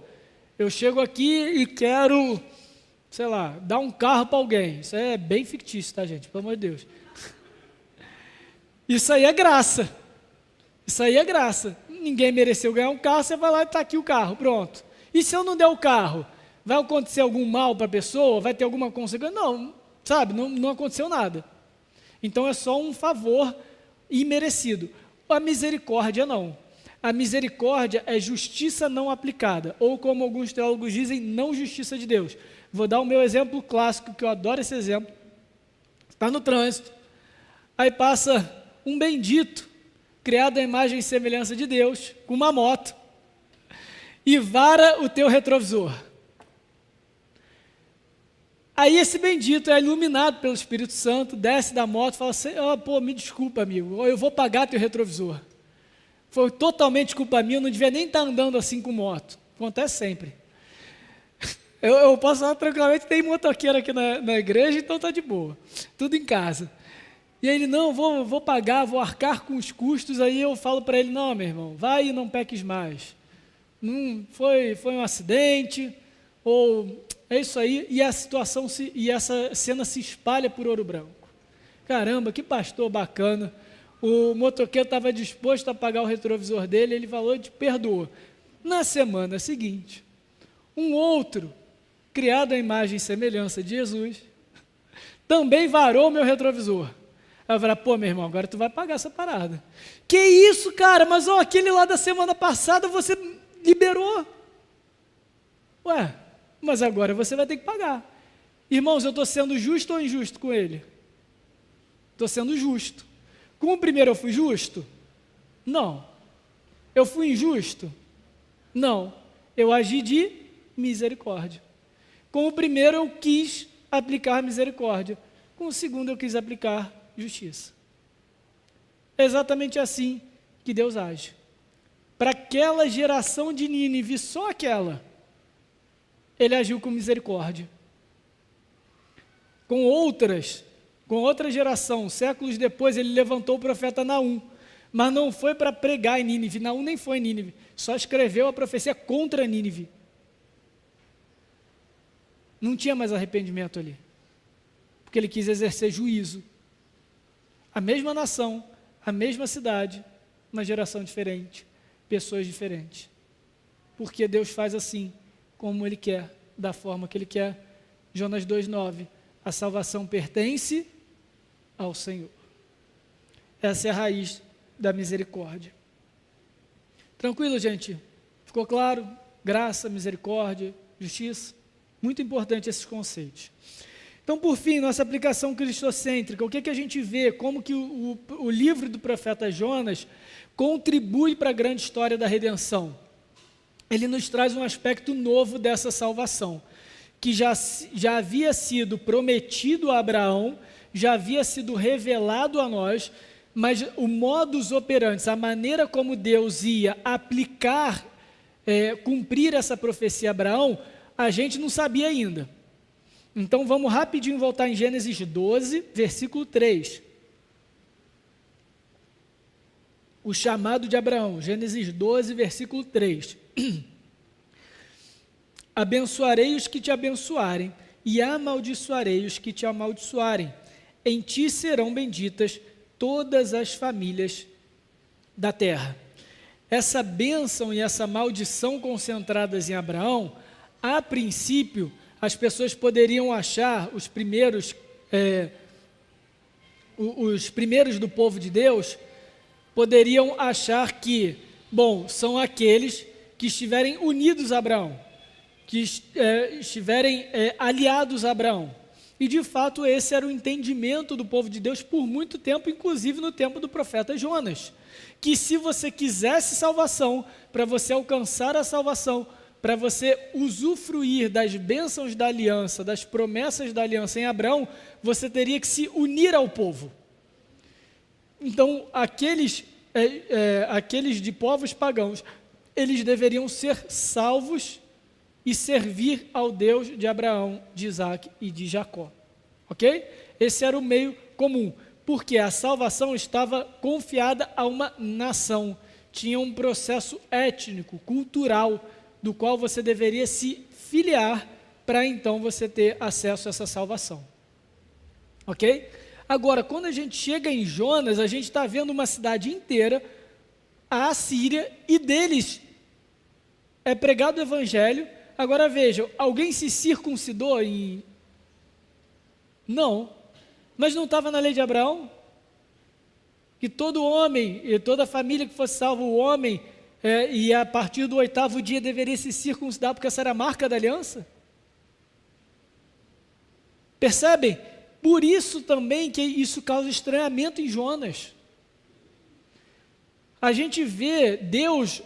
eu chego aqui e quero, sei lá, dar um carro para alguém. Isso é bem fictício, tá, gente? Pelo amor de Deus. Isso aí é graça. Isso aí é graça. Ninguém mereceu ganhar um carro, você vai lá e está aqui o carro, pronto. E se eu não der o carro, vai acontecer algum mal para a pessoa? Vai ter alguma consequência? Não, sabe, não aconteceu nada. Então é só um favor imerecido. A misericórdia não. A misericórdia é justiça não aplicada, ou como alguns teólogos dizem, não justiça de Deus. Vou dar o meu exemplo clássico, que eu adoro esse exemplo. Está no trânsito, aí passa um bendito, criado à imagem e semelhança de Deus, com uma moto, e vara o teu retrovisor. Aí esse bendito é iluminado pelo Espírito Santo, desce da moto e fala assim, pô, me desculpa, amigo, eu vou pagar teu retrovisor. Foi totalmente culpa minha, eu não devia nem estar andando assim com moto. Acontece sempre. Eu posso falar tranquilamente, tem motoqueiro aqui na igreja, então está de boa. Tudo em casa. E aí ele, não, vou pagar, vou arcar com os custos. Aí eu falo para ele, não, meu irmão, vai e não peques mais. Não, foi um acidente, ou é isso aí, e a situação, e essa cena se espalha por Ouro Branco. Caramba, que pastor bacana. O motoqueiro estava disposto a pagar o retrovisor dele, ele falou, te perdoou. Na semana seguinte, um outro, criado à imagem e semelhança de Jesus, também varou meu retrovisor. Aí eu falei, pô, meu irmão, agora tu vai pagar essa parada. Que isso, cara, mas aquele lá da semana passada você liberou. Ué, mas agora você vai ter que pagar. Irmãos, eu estou sendo justo ou injusto com ele? Estou sendo justo. Com o primeiro eu fui justo? Não. Eu fui injusto? Não. Eu agi de misericórdia. Com o primeiro eu quis aplicar misericórdia. Com o segundo eu quis aplicar justiça. É exatamente assim que Deus age. Para aquela geração de Nínive, só aquela, ele agiu com misericórdia. Com outra geração, séculos depois, ele levantou o profeta Naum, mas não foi para pregar em Nínive. Naum nem foi em Nínive, só escreveu a profecia contra Nínive. Não tinha mais arrependimento ali, porque ele quis exercer juízo. A mesma nação, a mesma cidade, uma geração diferente, pessoas diferentes. Porque Deus faz assim, como Ele quer, da forma que Ele quer. Jonas 2,9, a salvação pertence ao Senhor. Essa é a raiz da misericórdia. Tranquilo, gente? Ficou claro? Graça, misericórdia, justiça. Muito importante esses conceitos. Então, por fim, nossa aplicação cristocêntrica, o que a gente vê? Como que o livro do profeta Jonas contribui para a grande história da redenção? Ele nos traz um aspecto novo dessa salvação, que já havia sido prometido a Abraão, já havia sido revelado a nós, mas o modus operandi, a maneira como Deus ia aplicar, cumprir essa profecia a Abraão, a gente não sabia ainda. Então vamos rapidinho voltar em Gênesis 12, versículo 3. o chamado de Abraão, Gênesis 12, versículo 3. Abençoarei os que te abençoarem, e amaldiçoarei os que te amaldiçoarem. Em ti serão benditas todas as famílias da terra. Essa bênção e essa maldição concentradas em Abraão, a princípio, as pessoas poderiam achar, os primeiros do povo de Deus, poderiam achar que, bom, são aqueles que estiverem unidos a Abraão, que estiverem aliados a Abraão. E de fato esse era o entendimento do povo de Deus por muito tempo, inclusive no tempo do profeta Jonas, que se você quisesse salvação, para você alcançar a salvação, para você usufruir das bênçãos da aliança, das promessas da aliança em Abraão, você teria que se unir ao povo. Então, aqueles de povos pagãos, eles deveriam ser salvos e servir ao Deus de Abraão, de Isaac e de Jacó. Ok? Esse era o meio comum, porque a salvação estava confiada a uma nação, tinha um processo étnico, cultural, do qual você deveria se filiar para então você ter acesso a essa salvação. Ok? Agora, quando a gente chega em Jonas, a gente está vendo uma cidade inteira, a Assíria, e deles é pregado o evangelho. Agora vejam, alguém se circuncidou em... Não, mas não estava na lei de Abraão? Que todo homem, e toda família que fosse salvo, o homem, e a partir do 8º dia deveria se circuncidar, porque essa era a marca da aliança? Percebem? Por isso também que isso causa estranhamento em Jonas. A gente vê Deus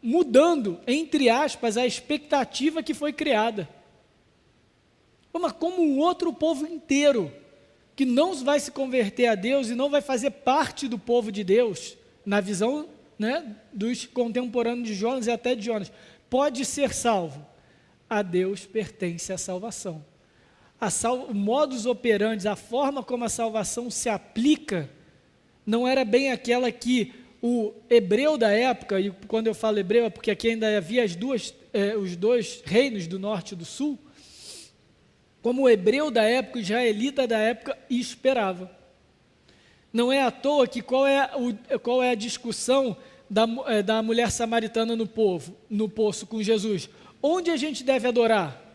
mudando, entre aspas, a expectativa que foi criada. Mas como um outro povo inteiro, que não vai se converter a Deus e não vai fazer parte do povo de Deus, na visão, né, dos contemporâneos de Jonas e até de Jonas, pode ser salvo? A Deus pertence a salvação. O modus operandi, a forma como a salvação se aplica, não era bem aquela que o hebreu da época, e quando eu falo hebreu é porque aqui ainda havia os dois reinos do norte e do sul, como o hebreu da época, o israelita da época esperava. Não é à toa que qual é a discussão da mulher samaritana no poço com Jesus? Onde a gente deve adorar?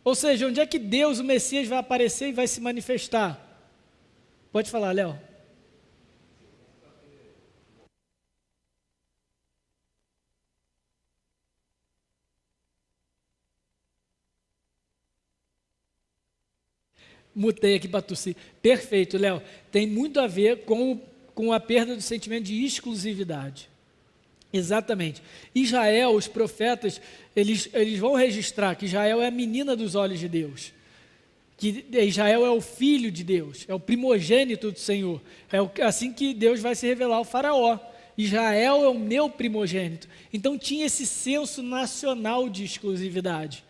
Ou seja, onde é que Deus, o Messias, vai aparecer e vai se manifestar? Pode falar, Léo. Mutei aqui para tossir. Perfeito, Léo. Tem muito a ver com a perda do sentimento de exclusividade. Exatamente. Israel, os profetas, eles vão registrar que Israel é a menina dos olhos de Deus. Que Israel é o filho de Deus, é o primogênito do Senhor. É assim que Deus vai se revelar ao faraó. Israel é o meu primogênito. Então tinha esse senso nacional de exclusividade.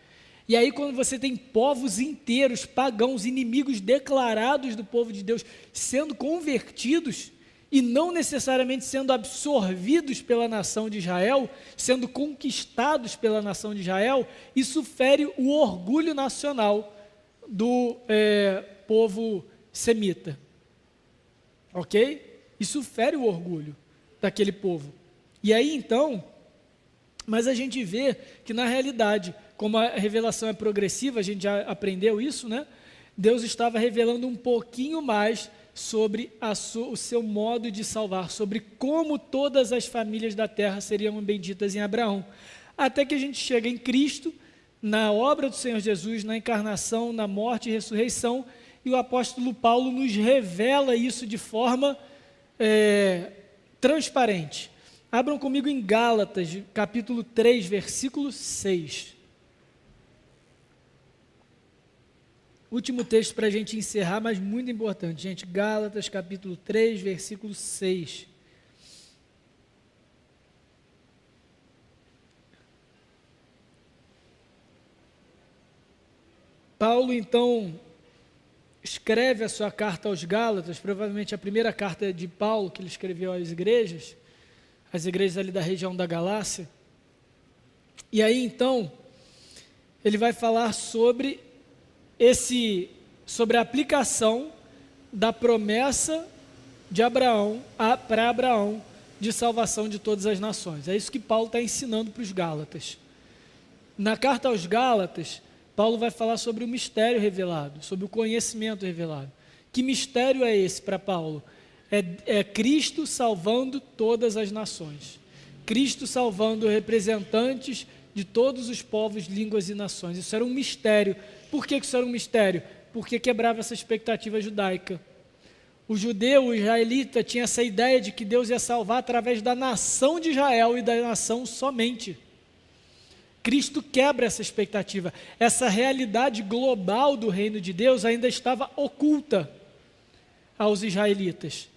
E aí quando você tem povos inteiros, pagãos, inimigos declarados do povo de Deus, sendo convertidos e não necessariamente sendo absorvidos pela nação de Israel, sendo conquistados pela nação de Israel, isso fere o orgulho nacional do povo semita. Ok? Isso fere o orgulho daquele povo. E aí então, mas a gente vê que na realidade, como a revelação é progressiva, a gente já aprendeu isso, né? Deus estava revelando um pouquinho mais sobre o seu modo de salvar, sobre como todas as famílias da terra seriam benditas em Abraão. Até que a gente chega em Cristo, na obra do Senhor Jesus, na encarnação, na morte e ressurreição, e o apóstolo Paulo nos revela isso de forma transparente. Abram comigo em Gálatas, capítulo 3, versículo 6. Último texto para a gente encerrar, mas muito importante, gente. Gálatas, capítulo 3, versículo 6. Paulo, então, escreve a sua carta aos Gálatas, provavelmente a primeira carta de Paulo que ele escreveu às igrejas, as igrejas ali da região da Galácia. E aí então, ele vai falar sobre a aplicação da promessa de Abraão para Abraão de salvação de todas as nações. É isso que Paulo está ensinando para os Gálatas. Na carta aos Gálatas, Paulo vai falar sobre o mistério revelado, sobre o conhecimento revelado. Que mistério é esse para Paulo? É Cristo salvando todas as nações. Cristo salvando representantes de todos os povos, línguas e nações. Isso era um mistério. Por que isso era um mistério? Porque quebrava essa expectativa judaica. O judeu, o israelita, tinha essa ideia de que Deus ia salvar através da nação de Israel e da nação somente. Cristo quebra essa expectativa. Essa realidade global do reino de Deus ainda estava oculta aos israelitas.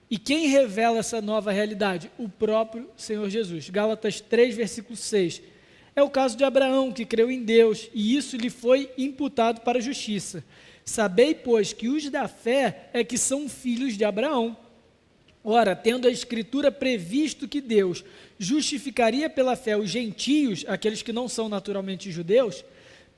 E quem revela essa nova realidade? O próprio Senhor Jesus. Gálatas 3, versículo 6. É o caso de Abraão, que creu em Deus, e isso lhe foi imputado para a justiça. Sabei, pois, que os da fé é que são filhos de Abraão. Ora, tendo a Escritura previsto que Deus justificaria pela fé os gentios, aqueles que não são naturalmente judeus,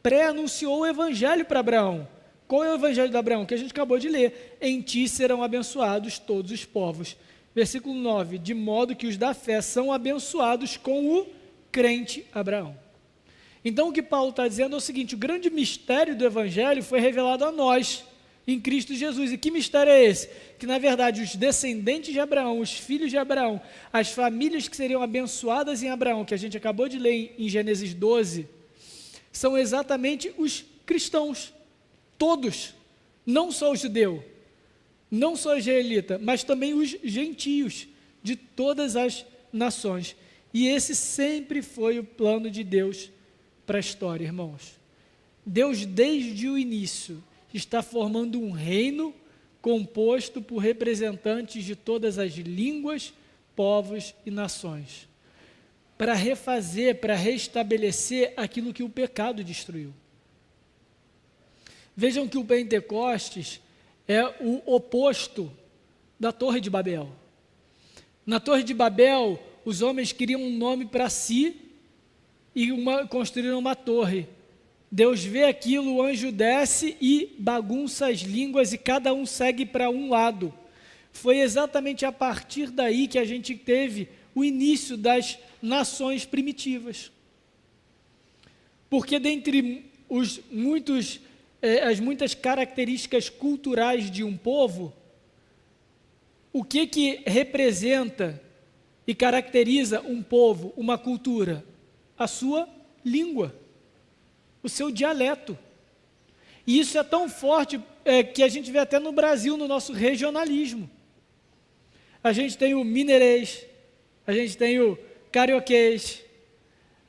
pré-anunciou o evangelho para Abraão. Qual é o evangelho de Abraão? Que a gente acabou de ler. Em ti serão abençoados todos os povos. Versículo 9. De modo que os da fé são abençoados com o crente Abraão. Então o que Paulo está dizendo é o seguinte: o grande mistério do evangelho foi revelado a nós, em Cristo Jesus. E que mistério é esse? Que na verdade os descendentes de Abraão, os filhos de Abraão, as famílias que seriam abençoadas em Abraão, que a gente acabou de ler em Gênesis 12, são exatamente os cristãos, todos, não só o judeu, não só o israelita, mas também os gentios de todas as nações. E esse sempre foi o plano de Deus para a história, irmãos. Deus, desde o início, está formando um reino composto por representantes de todas as línguas, povos e nações, para refazer, para restabelecer aquilo que o pecado destruiu. Vejam que o Pentecostes é o oposto da Torre de Babel. Na Torre de Babel, os homens queriam um nome para si e construíram uma torre. Deus vê aquilo, o anjo desce e bagunça as línguas e cada um segue para um lado. Foi exatamente a partir daí que a gente teve o início das nações primitivas. Porque dentre as muitas características culturais de um povo, o que representa e caracteriza um povo, uma cultura? A sua língua, o seu dialeto. E isso é tão forte que a gente vê até no Brasil, no nosso regionalismo. A gente tem o mineirês, a gente tem o carioquês,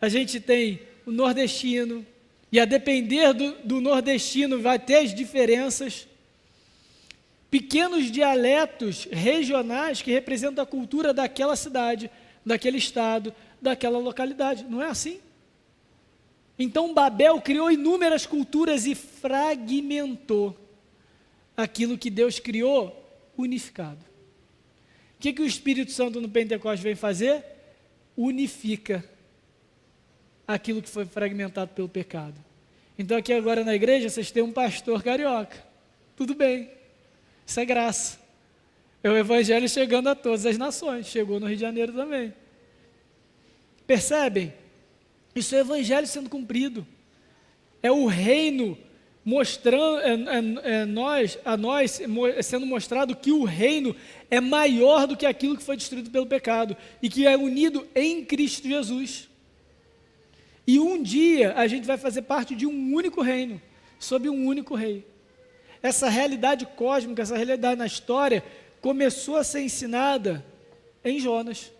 a gente tem o nordestino, e a depender do nordestino vai ter as diferenças. Pequenos dialetos regionais que representam a cultura daquela cidade, daquele estado, daquela localidade. Não é assim? Então Babel criou inúmeras culturas e fragmentou aquilo que Deus criou unificado. O que o Espírito Santo no Pentecostes vem fazer? Unifica aquilo que foi fragmentado pelo pecado. Então aqui agora na igreja vocês têm um pastor carioca. Tudo bem. Isso é graça. É o evangelho chegando a todas as nações. Chegou no Rio de Janeiro também. Percebem? Isso é o evangelho sendo cumprido. É o reino mostrando a nós sendo mostrado que o reino é maior do que aquilo que foi destruído pelo pecado e que é unido em Cristo Jesus. E um dia a gente vai fazer parte de um único reino, sob um único rei. Essa realidade cósmica, essa realidade na história, começou a ser ensinada em Jonas.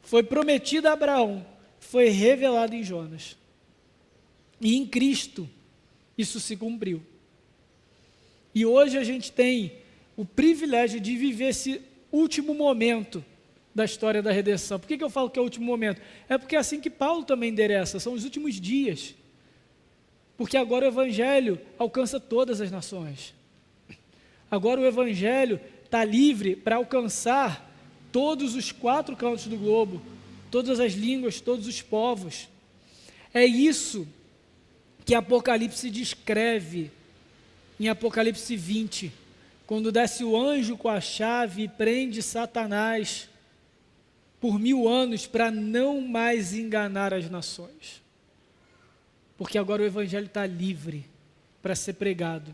Foi prometida a Abraão, foi revelado em Jonas. E em Cristo, isso se cumpriu. E hoje a gente tem o privilégio de viver esse último momento da história da redenção. Por que eu falo que é o último momento? É porque é assim que Paulo também endereça, são os últimos dias. Porque agora o Evangelho alcança todas as nações. Agora o Evangelho está livre para alcançar todos os 4 cantos do globo, todas as línguas, todos os povos. É isso que Apocalipse descreve em Apocalipse 20, quando desce o anjo com a chave e prende Satanás por 1000 anos para não mais enganar as nações. Porque agora o evangelho está livre para ser pregado.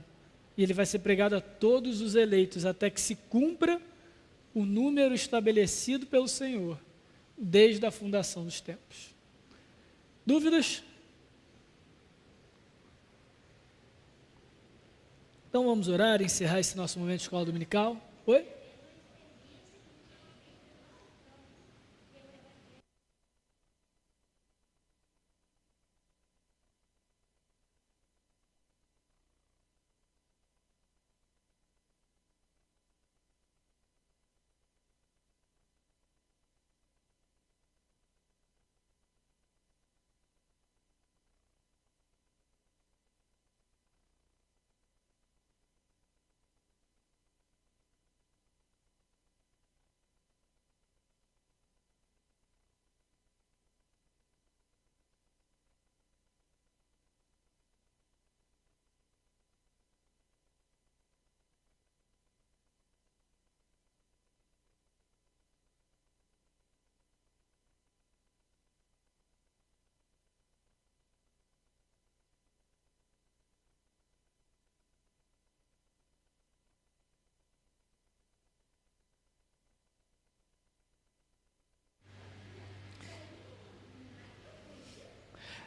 E ele vai ser pregado a todos os eleitos, até que se cumpra o número estabelecido pelo Senhor, desde a fundação dos tempos. Dúvidas? Então vamos orar e encerrar esse nosso momento de escola dominical. Oi?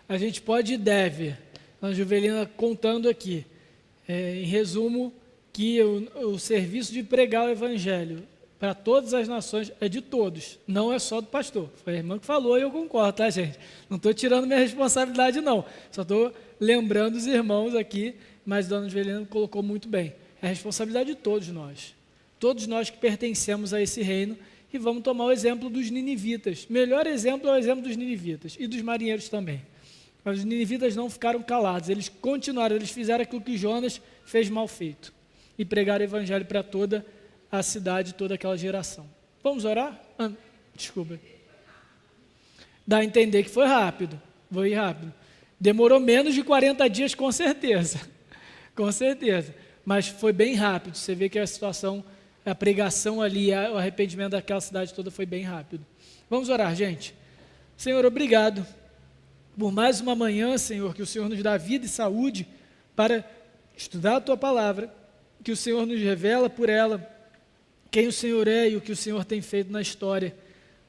A gente pode e deve, a Juvelina contando aqui, em resumo, que o serviço de pregar o evangelho para todas as nações é de todos, não é só do pastor. Foi a irmã que falou e eu concordo, tá, gente? Não estou tirando minha responsabilidade, não. Só estou lembrando os irmãos aqui, mas a dona Juvelina colocou muito bem. É a responsabilidade de todos nós que pertencemos a esse reino, e vamos tomar o exemplo dos ninivitas. Melhor exemplo é o exemplo dos ninivitas e dos marinheiros também. Mas os ninivitas não ficaram calados, eles continuaram, eles fizeram aquilo que Jonas fez mal feito, e pregaram o evangelho para toda a cidade, toda aquela geração. Vamos orar? Desculpa. Dá a entender que foi rápido, demorou menos de 40 dias com certeza, mas foi bem rápido. Você vê que a situação, a pregação ali, o arrependimento daquela cidade toda foi bem rápido. Vamos orar, gente. Senhor, obrigado por mais uma manhã, Senhor, que o Senhor nos dá vida e saúde para estudar a Tua Palavra, que o Senhor nos revela por ela quem o Senhor é e o que o Senhor tem feito na história.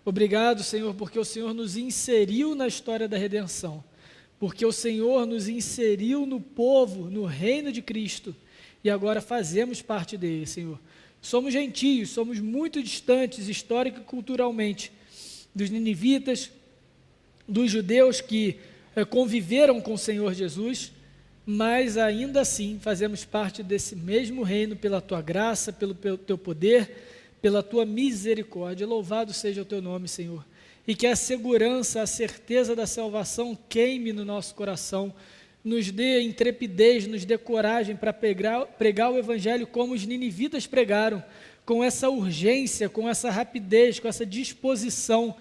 Obrigado, Senhor, porque o Senhor nos inseriu na história da redenção, porque o Senhor nos inseriu no povo, no reino de Cristo, e agora fazemos parte dele, Senhor. Somos gentios, somos muito distantes, histórico e culturalmente, dos ninivitas, dos judeus que conviveram com o Senhor Jesus, mas ainda assim fazemos parte desse mesmo reino pela Tua graça, pelo Teu poder, pela Tua misericórdia. Louvado seja o Teu nome, Senhor. E que a segurança, a certeza da salvação queime no nosso coração, nos dê intrepidez, nos dê coragem para pregar o Evangelho como os ninivitas pregaram, com essa urgência, com essa rapidez, com essa disposição.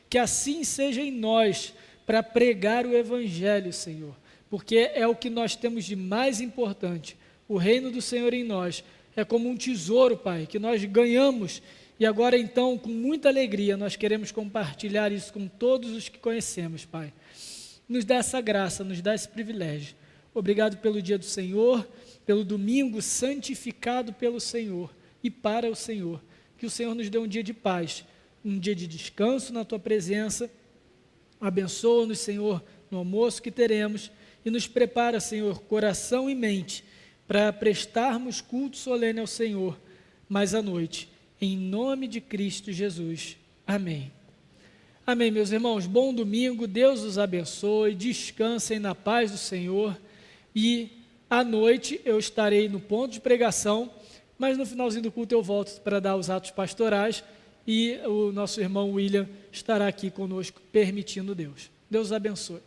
Que assim seja em nós, para pregar o Evangelho, Senhor, porque é o que nós temos de mais importante. O reino do Senhor em nós é como um tesouro, Pai, que nós ganhamos, e agora então, com muita alegria, nós queremos compartilhar isso com todos os que conhecemos, Pai. Nos dá essa graça, nos dá esse privilégio. Obrigado pelo dia do Senhor, pelo domingo santificado pelo Senhor e para o Senhor. Que o Senhor nos dê um dia de paz, um dia de descanso na Tua presença. Abençoa-nos, Senhor, no almoço que teremos, e nos prepara, Senhor, coração e mente, para prestarmos culto solene ao Senhor, mais à noite, em nome de Cristo Jesus. Amém. Amém, meus irmãos, bom domingo, Deus os abençoe, descansem na paz do Senhor, e à noite eu estarei no ponto de pregação, mas no finalzinho do culto eu volto para dar os atos pastorais, e o nosso irmão William estará aqui conosco, permitindo Deus. Deus os abençoe.